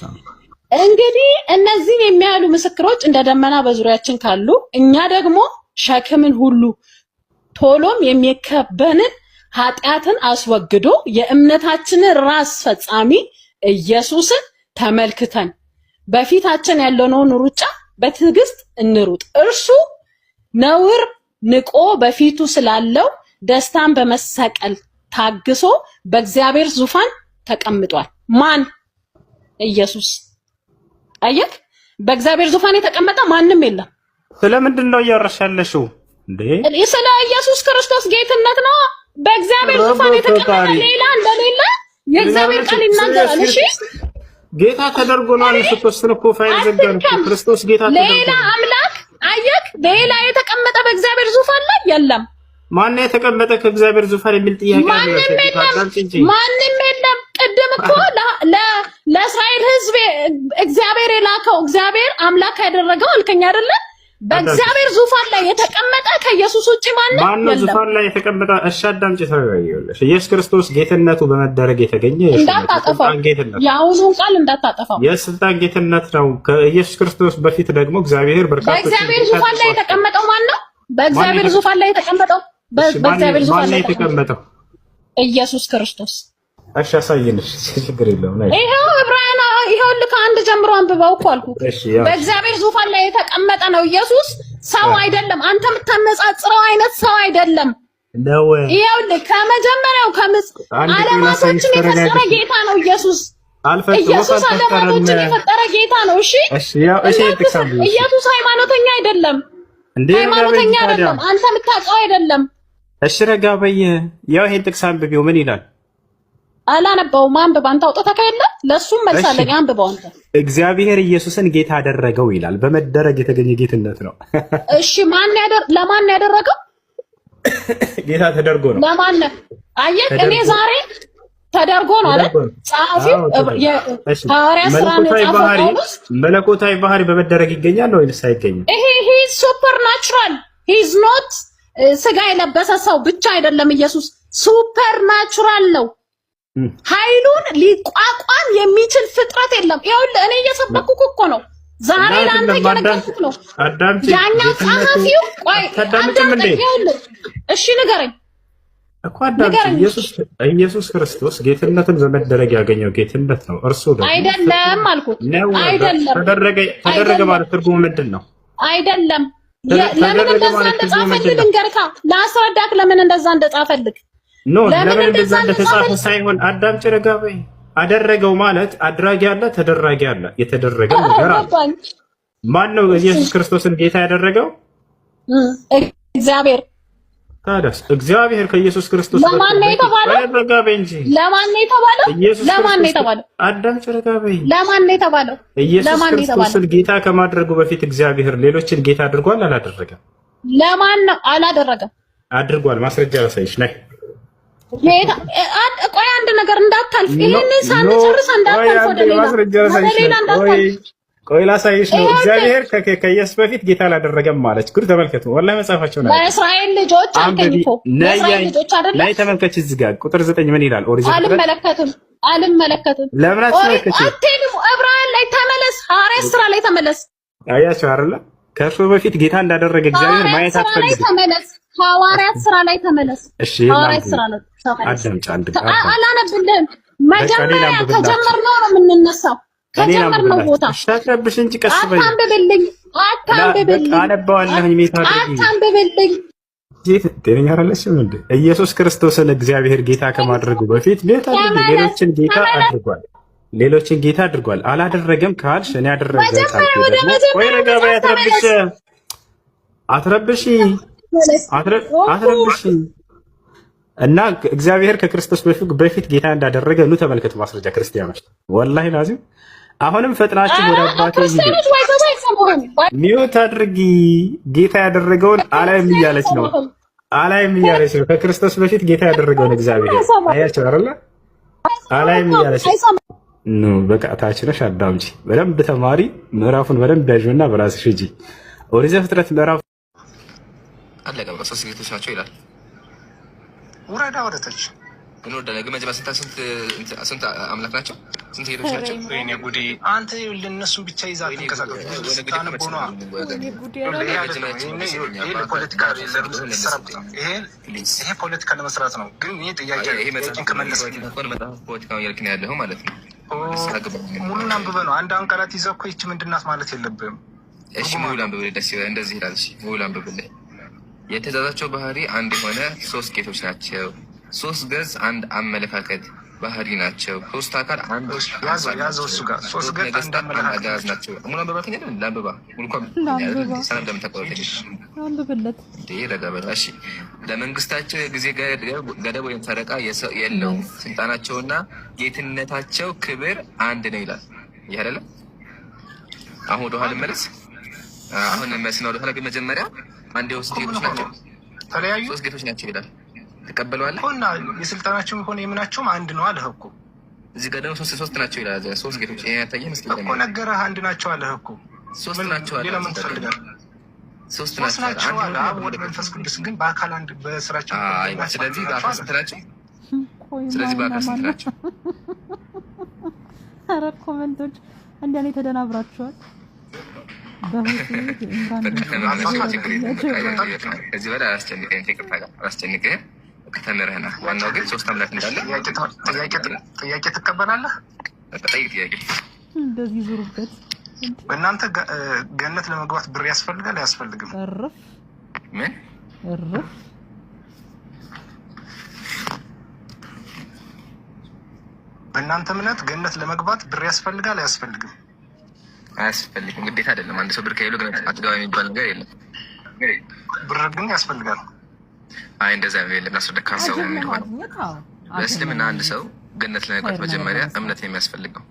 እንግዲህ እነዚህ የሚያህሉ ምስክሮች እንደ ደመና በዙሪያችን ካሉ እኛ ደግሞ ሸክምን ሁሉ ቶሎም የሚከበንን ኃጢአትን አስወግዶ የእምነታችንን ራስ ፈጻሚ ኢየሱስን ተመልክተን በፊታችን ያለውን ሩጫ በትዕግስት እንሩጥ። እርሱ ነውር ንቆ በፊቱ ስላለው ደስታን በመሰቀል ታግሶ በእግዚአብሔር ዙፋን ተቀምጧል። ማን? ኢየሱስ። አየክ? በእግዚአብሔር ዙፋን የተቀመጠ ማንም የለም። ስለምንድን ነው እያወራሻለሽው እንዴ? ስለ ኢየሱስ ክርስቶስ ጌትነት ነው። በእግዚአብሔር ዙፋን የተቀመጠ ሌላ እንደሌለ የእግዚአብሔር ቃል ይናገራል። እሺ ጌታ ተደርጎ ነው አንስተን እኮ ፋይል ዘጋን። ክርስቶስ ጌታ ተደርጎ ሌላ አምላክ አየክ? ሌላ የተቀመጠ በእግዚአብሔር ዙፋን ላይ የለም። ማን የተቀመጠ ከእግዚአብሔር ዙፋን የሚል ጥያቄ አለ። ማንም የለም። ቅድም እኮ ለእስራኤል ሕዝብ እግዚአብሔር የላከው እግዚአብሔር አምላክ ያደረገው አልከኝ አይደለ? በእግዚአብሔር ዙፋን ላይ የተቀመጠ ከኢየሱስ ውጪ ማንም የለም። ዙፋን ላይ የተቀመጠ እሺ፣ አዳምጪ ተወያየውልሽ። ኢየሱስ ክርስቶስ ጌትነቱ በመደረግ የተገኘ እንዳታጠፋው፣ የአሁኑን ቃል እንዳታጠፋው። የስልጣን ጌትነት ነው። ከኢየሱስ ክርስቶስ በፊት ደግሞ እግዚአብሔር በርካታ በእግዚአብሔር ዙፋን ላይ የተቀመጠው ማን ነው? በእግዚአብሔር ዙፋን ላይ የተቀመጠው በእግዚአብሔር ዙፋን ላይ የተቀመጠው ኢየሱስ ክርስቶስ። እሺ አሳየንሽ፣ ችግር የለውም። ይሄው ዕብራውያን ይሄው ከአንድ ጀምሮ አንብበው እኮ አልኩ። በእግዚአብሔር ዙፋን ላይ የተቀመጠ ነው ኢየሱስ፣ ሰው አይደለም። አንተ የምታነጻጽረው አይነት ሰው አይደለም ነው። ይሄው ከመጀመሪያው ዓለማቶችን የፈጠረ ጌታ ነው ኢየሱስ። ኢየሱስ ዓለማቶችን የፈጠረ ጌታ ነው። እሺ ኢየሱስ ሃይማኖተኛ አይደለም፣ ሃይማኖተኛ አይደለም። አንተ የምታውቀው አይደለም። እሺ ረጋ በይ። ያው ይሄን ጥቅስ አንብቢው ምን ይላል? አላነበውም። አንብብ አንተ አውጥተህ ከሌለ ለሱም መልሳለኝ። አንብበው አንተ። እግዚአብሔር ኢየሱስን ጌታ አደረገው ይላል። በመደረግ የተገኘ ጌትነት ነው። እሺ ለማን ያደረገው? ጌታ ተደርጎ ነው። ለማን? አየህ እኔ ዛሬ ተደርጎ ነው አይደል? ጸሐፊው ሐዋርያ ሥራ ነው ጻፈው። መለኮታዊ ባህሪ በመደረግ ይገኛል ወይስ አይገኝም? ይሄ ሱፐር ናቹራል ሂዝ ኖት ስጋ የለበሰ ሰው ብቻ አይደለም። ኢየሱስ ሱፐር ናቹራል ነው። ኃይሉን ሊቋቋም የሚችል ፍጥረት የለም። ይኸውልህ እኔ እየሰበኩህ እኮ ነው። ዛሬ ለአንተ እየነገርኩህ ነው። ያኛው ጸሐፊው ቆይ ይኸውልህ፣ እሺ ንገረኝ እኮ አዳምጪ። ኢየሱስ ክርስቶስ ጌትነትን በመደረግ ያገኘው ጌትነት ነው። እርሱ ደግሞ አይደለም አልኩት። አይደለም ተደረገ ማለት ትርጉሙ ምንድን ነው? አይደለም ለምን እንደዛ እንደጻፈልህ ልንገርካ፣ ላስረዳክ ለምን እንደዛ እንደጻፈልህ ለምን እንደዛ እንደተጻፈ ሳይሆን አዳምጪ፣ ረጋ በይ። አደረገው ማለት አድራጊ አለ፣ ተደራጊ አለ። የተደረገ ነገር አለ። ማን ነው ኢየሱስ ክርስቶስን ጌታ ያደረገው? እግዚአብሔር። ታዲያስ እግዚአብሔር ከኢየሱስ ክርስቶስ ለማን ነው የተባለው? ረጋ በይ እንጂ ለማን ነው የተባለው? ለማን ነው የተባለው? አዳምጪ፣ ረጋ በይ። ለማን ነው የተባለው? ኢየሱስ ክርስቶስን ጌታ ከማድረጉ በፊት እግዚአብሔር ሌሎችን ጌታ አድርጓል አላደረገም? ለማን ነው? አላደረገም። አድርጓል። ማስረጃ ላሳይሽ ነይ። ቆይ አንድ ነገር እንዳታልፍ፣ ይሄንን ሳንጨርስ እንዳታልፍ፣ ወደ ሌላ እንዳታልፍ። ቆይ ላሳይሽ ነው። እግዚአብሔር ከኢየሱስ በፊት ጌታ አላደረገም ማለች። ጉድ ተመልከቱ። ወላሂ መጽሐፋቸው ነው። ለእስራኤል ልጆች አልከኝ እኮ ለእስራኤል ልጆች አይደለም። ላይ ተመልከች፣ እዚህ ጋር ቁጥር 9 ምን ይላል? ኦሪት አልመለከትም። ለምን አትመለከች? አትሄድም። ዕብራውያን ላይ ተመለስ፣ ሐዋርያት ሥራ ላይ ተመለስ። አያችሁ አይደለ? ከእርሱ በፊት ጌታ እንዳደረገ እግዚአብሔር ማየት አትፈልግም። ሐዋርያት ሥራ ላይ ተመለስ። እሺ ሐዋርያት ሥራ ላይ አዳምጪ። አላነብልህም። መጀመሪያ ከጀመርነው ነው የምንነሳው። ከጀመርነው ቦታ አታረብሽ እንጂ ቀስ በይ። አታንብብልኝ። አነባዋለሁኝ። አታንብብልኝ። ጤነኛ አይደለሽም እንዴ? ኢየሱስ ክርስቶስን እግዚአብሔር ጌታ ከማድረጉ በፊት ሌሎችን ጌታ አድርጓል። ሌሎችን ጌታ አድርጓል። አላደረገም ካልሽ እኔ አደረገ ካልኩ ደግሞ ቆይ ረጋ በይ። አትረብሺ እና እግዚአብሔር ከክርስቶስ በፊት ጌታ እንዳደረገ ኑ ተመልከቱ። ማስረጃ ክርስቲያኖች፣ ወላሂ ላዚም አሁንም ፈጥናችሁ ወደ አባቴ ሚውት አድርጊ። ጌታ ያደረገውን አላይም እያለች ነው። ከክርስቶስ በፊት ጌታ ያደረገውን እግዚአብሔር አያቸው አይደለ? አላይም እያለች ኑ። በቃ ታች ነሽ፣ አዳምጪ። በደንብ ተማሪ። ምዕራፉን በደንብ ያዥና በራስሽ ሂጂ። ኦሪት ዘፍጥረት ምዕራፍ አለቀ። በቃ 3 ጌቶች ናቸው ይላል። ውረዳ ወደ ታች እንወዳለን። ግን መጀመሪያ ስንት አምላክ ናቸው? ስንት ጌቶች ናቸው? ወይኔ ጉዴ! አንተ ለነሱ ብቻ ይዛ ተንቀሳቀስ። ይሄ ፖለቲካ ለመስራት ነው። ግን ይሄ ጥያቄ ከመለስ ፖለቲካ ያልክን ያለው ማለት ነው። ሙሉን አንብበህ ነው። አንድ አንቀላት ይዘህ እኮ ይቺ ምንድን ናት ማለት የለብህም። እሺ ሙሉ አንብበህ ደስ ይላል። እንደዚህ ይላል። እሺ ሙሉ አንብበህ የትእዛዛቸው ባህሪ አንድ የሆነ 3 ጌቶች ናቸው። 3 ገጽ አንድ አመለካከት ባህሪ ናቸው። 3 አካል አንድ ያዘው እሱ ጋር 3 ገጽ አንድ አመለካከት ናቸው። ሙሉ አንብበህ ለአንብባ ሙሉ ሰላም እንደምታቆርጥ አንብብለት ረጋበላ። እሺ ለመንግስታቸው የጊዜ ገደብ ወይም ፈረቃ የለውም። ስልጣናቸውና ጌትነታቸው ክብር አንድ ነው ይላል። ይህ አይደለ? አሁን ወደኋላ ልመለስ። አሁን መስና ወደኋላ ግን መጀመሪያ አንድ የውስጥ ጌቶች ናቸው። ተለያዩ ሶስት ጌቶች ናቸው ይላል። ተቀበለዋል እና የስልጣናቸው ሆነ የምናቸውም አንድ ነው አለህ እኮ። እዚህ ጋር ደግሞ ሶስት ናቸው ይላል። ሶስት ጌቶች ይሄ ያታየ መስጊድ እኮ ነገረህ አንድ ናቸው አለህ እኮ። ሶስት ናቸው አለ። ሌላ ምን ትፈልጋለህ? ሶስት ናቸው አለ። አብ ወልድ መንፈስ ቅዱስ ግን በአካል አንድ በስራቸው። አይ ስለዚህ በአካል ስንት ናቸው? ስለዚህ በአካል ስንት ናቸው? ኧረ ኮሜንቶች እንደኔ ተደናብራችኋል። ከዚህ በላይ አላስጨንቅህም። ከተምረህና ዋናው ግን ሶስት አምላክ እንዳለ ጥያቄ ትቀበላለህ? ጠይቅ ጥያቄ። እንደዚህ ዙሩበት። በእናንተ ገነት ለመግባት ብር ያስፈልጋል አያስፈልግም? እርፍ ምን እርፍ። በእናንተ እምነት ገነት ለመግባት ብር ያስፈልጋል አያስፈልግም? አያስፈልግም። ግዴታ አይደለም። አንድ ሰው ብር ከሌለው ገነት አትገባም የሚባል ነገር የለም። ብር ግን ያስፈልጋል። አይ እንደዛ የለም። ላስረዳህ ካሰው የሚሆነው በእስልምና አንድ ሰው ገነት ለመግባት መጀመሪያ እምነት የሚያስፈልገው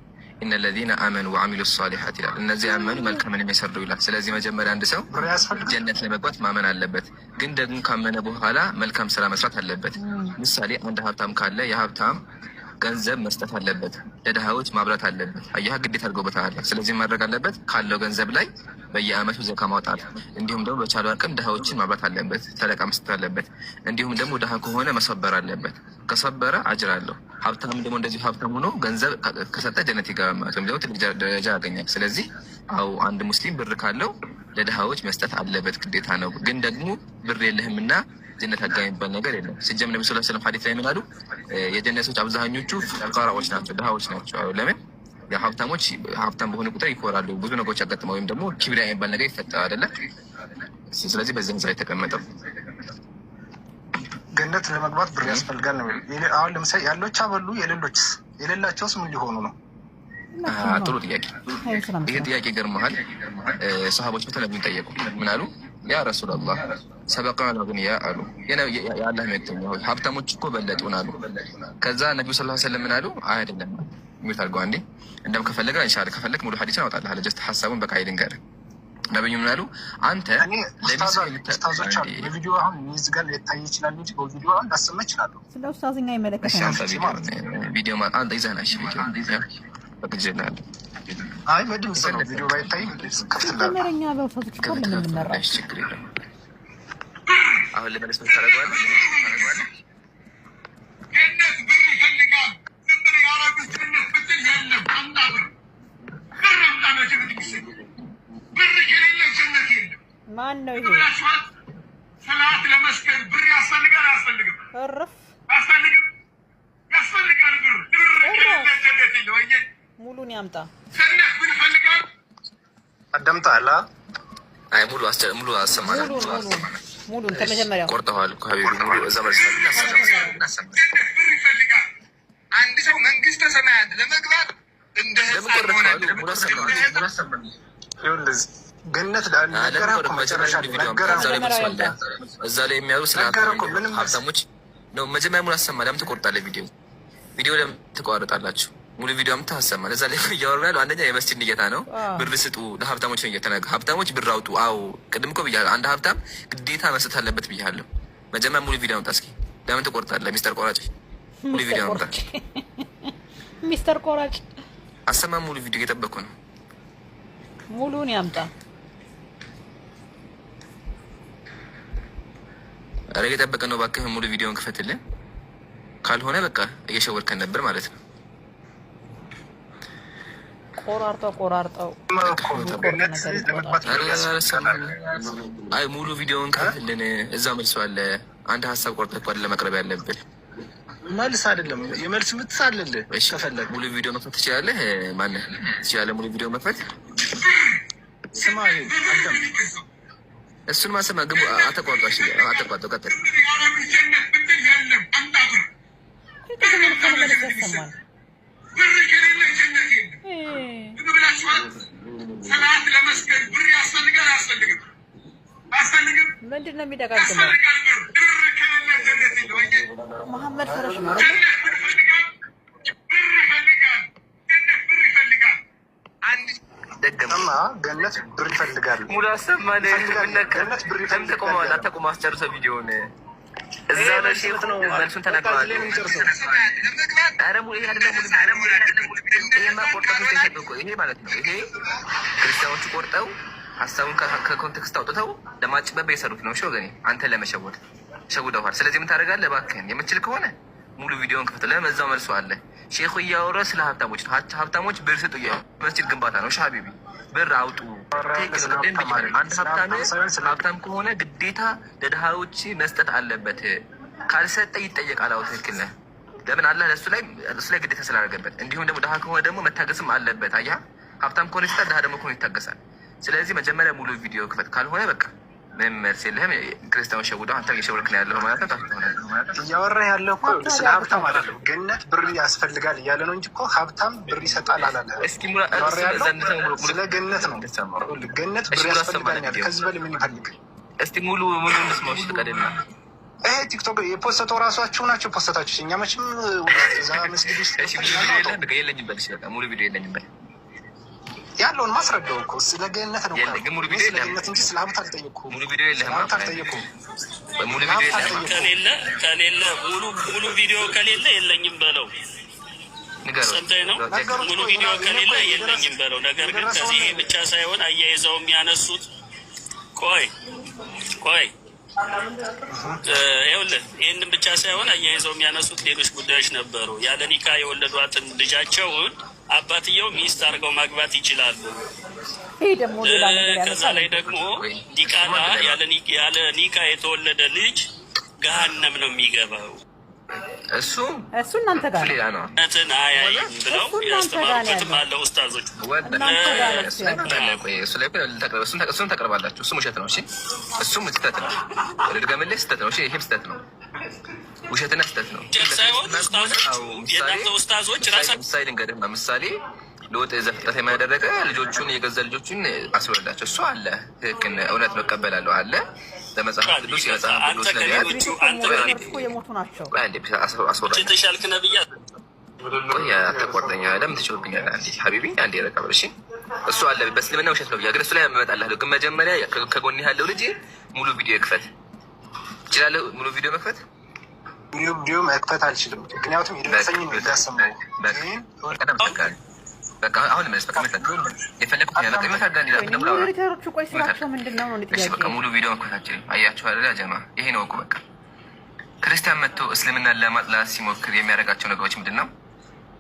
ኢነ ለዚነ አመኑ ወአሚሉ ሷሊሓት ይላል። እነዚህ አመኑ መልካምን የሚሰሩ ይላል። ስለዚህ መጀመሪያ አንድ ሰው ጀነት ለመግባት ማመን አለበት። ግን ደግሞ ካመነ በኋላ መልካም ስራ መስራት አለበት። ምሳሌ አንድ ሀብታም ካለ የሀብታም ገንዘብ መስጠት አለበት፣ ለድሃዎች ማብላት አለበት። አያህ ግዴታ አድርጎበታል። ስለዚህ ማድረግ አለበት ካለው ገንዘብ ላይ በየአመቱ ዘካ ማውጣት፣ እንዲሁም ደግሞ በቻለው አቅም ድሃዎችን ማብላት አለበት፣ ሰደቃ መስጠት አለበት። እንዲሁም ደግሞ ድሃ ከሆነ መሰበር አለበት። ከሰበረ አጅር አለው። ሀብታም ደግሞ እንደዚሁ ሀብታም ሆኖ ገንዘብ ከሰጠ ጀነት ይገባል ማለት ወይም ደግሞ ትልቅ ደረጃ ያገኛል። ስለዚህ አው አንድ ሙስሊም ብር ካለው ለድሃዎች መስጠት አለበት፣ ግዴታ ነው። ግን ደግሞ ብር የለህምና ጀነት አጋኝ የሚባል ነገር የለም። ሲጀምር ነብዩ ሰለላሁ ዐለይሂ ወሰለም ሐዲስ ላይ ምን አሉ? የጀነቶች አብዛኞቹ ፉቃራዎች ናቸው፣ ድሃዎች ናቸው። ለምን? የሀብታሞች ሀብታም በሆነ ቁጥር ይኮራሉ፣ ብዙ ነገሮች ያጋጥመው ወይም ደግሞ ኪብሪያ የሚባል ነገር ይፈጠራል አይደለ? ስለዚህ በዚህ ምሳሌ ተቀመጠው ገነት ለመግባት ብር ያስፈልጋል ነው። አሁን ለምሳሌ ያሎች አበሉ የሌሎችስ የሌላቸውስ ምን ሊሆኑ ነው? ጥሩ ጥያቄ። ይሄ ጥያቄ ገርመሃል። ሰሃቦች በተለይ ጠየቁ። ምን አሉ? ያ ረሱላላህ ሰበቀና አልአግኒያ አሉ። የአላህ መልእክተኛ ሆይ ሀብታሞች እኮ በለጡን አሉ። ከዛ ነቢዩ ሰለላሁ ዐለይሂ ወሰለም ምን አሉ? አይደለም ሚት አድርገው አንዴ እንደም ከፈለገ ኢንሻአላህ ከፈለክ ሙሉ ሐዲስን አወጣልሃለሁ። ጀስት ሐሳቡን በቃ ይልንገር። ነብዩ ምን አሉ? አንተ ኡስታዞች አሉ በቪዲዮ አሁን ሚዝ ጋር ሊታይ ይችላል እንጂ በቪዲዮ አሁን ላሰማ ይችላል። ስለ ኡስታዝኛ ይመለከታል። ቪዲዮ ማለት አንተ ይዘና እሺ ቪዲዮ በግጀናል። አይ በድምጽ ነው ቪዲዮ ባይታይ ተመረኛ በኡስታዞች እኮ ምን ምንመራ ችግር የለም። አሁን ለመለስ ታረጋለህ ገነት ብር ይፈልጋል። ዝም ብለህ ያረጉት ጀነት ብትል የለም አንዳብር ብር አምጣና ጀነት ይሰጥ ብር ከሌለ ጀነት የለም። ማን ነው ይሄ? ሰላት ለመስገድ ብር ያስፈልጋል አያስፈልግም? እረፍ ያስፈልግም ያስፈልጋል። ብር ከሌለ ጀነት የለም። ወይ ሙሉን ያምጣ። ጀነት ብር ይፈልጋል። አዳምጣላ። አይ ሙሉ አሰማና ሙሉን ከመጀመሪያው ቆርጠዋል እኮ ሀቢቢ ሙሉ እዛ ማለት ነው። ብር ይፈልጋል። አንድ ሰው መንግስተ ሰማያት ለመግባት እንደ ህፃን ሆነ ገነት ለነገራ እኮ መጨረሻ እዛ ላይ የሚያዩ ስለ ሀብታሞች ነው። መጀመሪያ ሙሉ አሰማ። ለምን ትቆርጣለህ? ቪዲዮ ለምን ትቋርጣላችሁ? ሙሉ ቪዲዮ አምጥተህ አሰማ። ለዛ ላይ እያወሩ ያለው አንደኛ የመስጂድ ንየታ ነው። ብር ስጡ ለሀብታሞች ነው እየተናገሩ። ሀብታሞች ብር አውጡ። አዎ ቅድም እኮ ብያለሁ። አንድ ሀብታም ግዴታ መስጠት አለበት ብያለሁ። መጀመሪያ ሙሉ ቪዲዮ አምጣ እስኪ። ለምን ትቆርጣለህ? ሚስተር ቆራጭ ሙሉ ቪዲዮ አምጣ። ሚስተር ቆራጭ አሰማ። ሙሉ ቪዲዮ እየጠበኩ ነው። ሙሉን ያምጣ። ኧረ እየጠበቅን ነው። እባክህ ሙሉ ቪዲዮን ክፈትልን። ካልሆነ በቃ እየሸወድከን ነበር ማለት ነው። ቆራርጠው አይ ሙሉ ቪዲዮን ክፈትልን። እዛ መልሶ አለ። አንድ ሀሳብ ቆርጠህ እኮ አይደለም ለመቅረብ ያለብን። መልስ አይደለም የመልስ ምትስ አለልህ። እሺ ከፈለግ ሙሉ ቪዲዮ መክፈት ትችላለህ። ማነህ ትችላለህ? ሙሉ ቪዲዮ መክፈት ስማ አዳም እሱን ማሰማ ግቡ። አተቋጣ እሺ አተቋጣ ቀጥል። ብር ከሌለ ጀነት የለም። ብላችኋል። ሰላት ለመስገድ ብር ያስፈልጋል አያስፈልግም? አያስፈልግም። ምንድን ነው የሚደጋግመው? ብር ከሌለ ጀነት የለም። መሐመድ ፈረሽ ነው። ጀነት ብር ይፈልጋል። ብር ይፈልጋል። ጀነት ብር ይፈልጋል። አንድ ደገማ ገነት ብር ይፈልጋል። ሙሉ አሰማን ገነት ብር ለምን ተቆመዋል? አታቆም፣ አስጨርሰው ቪዲዮውን። እዛ ላይ ሼክ ነው መልሱን ተናግረዋል። ኧረ ሙሉ ይሄ አይደለም ሙሉ ይሄማ ቆርጠው ተሸጠ እኮ ይሄ ማለት ነው። ይሄ ክርስቲያኖቹ ቆርጠው ሀሳቡን ከኮንቴክስት አውጥተው ለማጭበብ የሰሩት ነው። እሺ ወገኔ፣ አንተን ለመሸወድ ሸውደዋል። ስለዚህ ምን ታደርጋለህ? እባክህን የምችል ከሆነ ሙሉ ቪዲዮን ክፍት። ለምን እዛው መልሶ አለ። ሼኹ እያወራ ስለ ሀብታሞች ነው። ሀብታሞች ብር ስጡ መስጂድ ግንባታ ነው። እሺ ሀቢቢ ብር አውጡ። አንድ ሀብታም ከሆነ ግዴታ ለድሃዎች መስጠት አለበት። ካልሰጠ ይጠየቃል። አዎ ትክክል ነህ። ለምን አላህ ለእሱ ላይ ግዴታ ስላደረገበት። እንዲሁም ደግሞ ድሃ ከሆነ ደግሞ መታገስም አለበት። አየህ፣ ሀብታም ከሆነ ይሰጣል፣ ድሃ ደግሞ ከሆነ ይታገሳል። ስለዚህ መጀመሪያ ሙሉ ቪዲዮ ክፈት። ካልሆነ በቃ ምንም መልስ የለህም። ክርስቲያኖች ሸውደው አንተ እየሸወድክ ነው ያለው ማለት ነው። እያወራህ ያለው እኮ ስለ ሀብታም አይደለም። ገነት ብር ያስፈልጋል እያለ ነው እንጂ እኮ ሀብታም ብር ይሰጣል አላለ። ስለ ገነት ነው። ገነት ብር ያስፈልጋል ያለ። ከዚህ በል ምን ይፈልግ? እስቲ ሙሉ እንስማው ፍቀድና። ይሄ ቲክቶክ የፖስተው ራሷችሁ ናቸው ፖስተታችሁ። እኛ መቼም እዛ መስጊድ ውስጥ የለኝም በል። በቃ ሙሉ ቪዲዮ የለኝም በል። ያለውን ማስረዳው እኮ ስለ ገነት ነው። ሙሉ ቪዲዮ የለህም እንጂ ስለ ሀብት አልጠየኩም። ሙሉ ቪዲዮ የለህም አልጠየኩም። ሙሉ ቪዲዮ የለህም። ከሌለ ሙሉ ቪዲዮ ከሌለ የለኝም በለው። ሰምተኝ ነው። ሙሉ ቪዲዮ ከሌለ የለኝም በለው። ነገር ግን ከዚህ ብቻ ሳይሆን አያይዘው የሚያነሱት ቆይ ይኸውልህ፣ ይህንን ብቻ ሳይሆን አያይዘው የሚያነሱት ሌሎች ጉዳዮች ነበሩ። ያለ ኒካ የወለዷትን ልጃቸውን አባትየው ሚስት አድርገው ማግባት ይችላሉ። ከዛ ላይ ደግሞ ዲቃላ ያለ ኒካ የተወለደ ልጅ ገሃነም ነው የሚገባው። እሱ እናንተ ጋር ሌላ ነው። እንትን አያይም ብለው ያስተማሩበትም አለ ኡስታዞች። እሱን ተቀርባላችሁ። እሱም ውሸት ነው። እሺ እሱም ስህተት ነው። ድገምልህ፣ ስህተት ነው። እሺ ይሄም ስህተት ነው። ውሸትና ስህተት ነው። ኡስታዞች ምሳሌ ልንገርህ። ምሳሌ ሎጥ ዘፍጥረት የሚያደረገ ልጆቹን የገዛ ልጆቹን አስወረዳቸው። እሱ አለ። ትክክል፣ እውነት ነው፣ እቀበላለሁ አለ። ለመጽሐፍ ቅዱስ የመጽሐፍ ቅዱስ የሞቱ ናቸው። ተሻልክ ነብያት አታቋርጠኛ። ለምን ትችልብኛል? አንዴ ሀቢቢ አንዴ ረቀበል። እሺ እሱ አለ። በእስልምና ውሸት ነው ብያ፣ ግን እሱ ላይ እመጣልሃለሁ። ግን መጀመሪያ ከጎን ያለው ልጅ ሙሉ ቪዲዮ ክፈት። እችላለሁ ሙሉ ቪዲዮ መክፈት? ሙሉ ቪዲዮ መክፈት አልችልም፣ ምክንያቱም የደረሰኝ ነው እንዳሰማው። በቃ አሁን መለስ በቃ የፈለኩት ያመጣ ይመታል። ሪተሮቹ ቆይ ስራቸው ምንድነው ነው ጥያቄ? በቃ ሙሉ ቪዲዮ መክፈታችን አያችሁ አይደል? ጀማ ይሄ ነው እኮ በቃ ክርስቲያን መጥቶ እስልምናን ለማጥላት ሲሞክር የሚያደርጋቸው ነገሮች ምንድነው?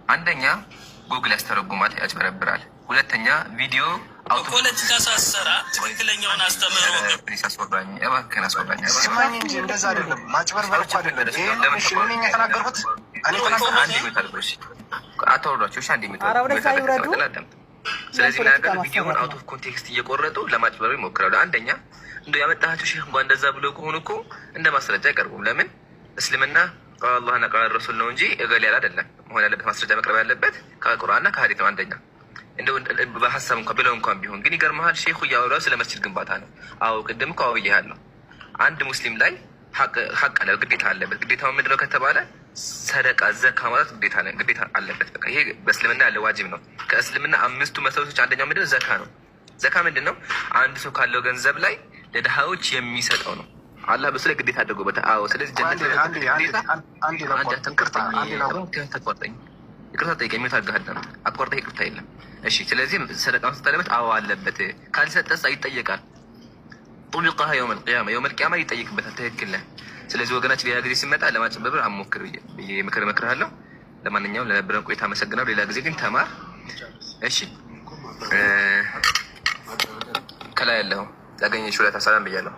አንደኛ ጉግል ያስተረጉማል፣ ያጭበረብራል። ሁለተኛ ቪዲዮ ፖለቲካ ሳሰራ ትክክለኛውን አስተምሮ አስወራኝ፣ እባክህን አስወራኝ። ስማኝ እንጂ እንደዛ አይደለም፣ ማጭበርበር እኮ አይደለም። ይሄን እሺ ምን የተናገርኩት እኔ ተናገርኩት። አታወሯቸው። እሺ አንዴ ስለዚህ ነገር ቪዲዮውን አውት ኦፍ ኮንቴክስት እየቆረጡ ለማጭበርበር ይሞክራሉ። አንደኛ እንደው ያመጣቸው ሼህ እንኳን እንደዛ ብሎ ከሆኑ እኮ እንደ ማስረጃ አይቀርቡም። ለምን እስልምና ቃል አላህና ቃል ረሱል ነው እንጂ እገሌ ያለ አይደለም። መሆን ያለበት ማስረጃ መቅረብ ያለበት ከቁርአንና ከሐዲስ ነው። አንደኛ እንደው በሀሳብ እንኳን ብለው እንኳን ቢሆን ግን ይገርምሃል፣ ሼኹ እያወራው ስለ መስጂድ ግንባታ ነው። አዎ ቅድም እኮ ብያለሁ። አንድ ሙስሊም ላይ ሀቅ አለ፣ ግዴታ አለበት። ግዴታው ምንድን ነው ከተባለ ሰደቃ፣ ዘካ ማለት ግዴታ አለበት። በቃ ይሄ በእስልምና ያለ ዋጅብ ነው። ከእስልምና 5ቱ መሰረቶች አንደኛው ምንድን ነው? ዘካ ነው። ዘካ ምንድን ነው? አንድ ሰው ካለው ገንዘብ ላይ ለድሃዎች የሚሰጠው ነው። አላህ በሱ ላይ ግዴታ አድርጎበታል። አዎ ስለዚህ ጀነት ይቅርታ ጠይቀኝ። የሚታገሃለን አቋርጠህ ይቅርታ የለም። እሺ ስለዚህ ሰደቃ መስጠት አለበት። አዎ አለበት። ካልሰጠስ ይጠየቃል። ጡቢቃሃ የውመል ቂያማ ይጠይቅበታል። ትክክል ነህ። ስለዚህ ወገናችን ሌላ ጊዜ ሲመጣ ለማጭበርበር አሞክር ብዬ ምክር እመክርሃለሁ። ለማንኛውም ለነበረን ቆይታ አመሰግናለሁ። ሌላ ጊዜ ግን ተማር። እሺ ከላይ ያለው ያገኘችው ላይ ሰላም ብያለሁ።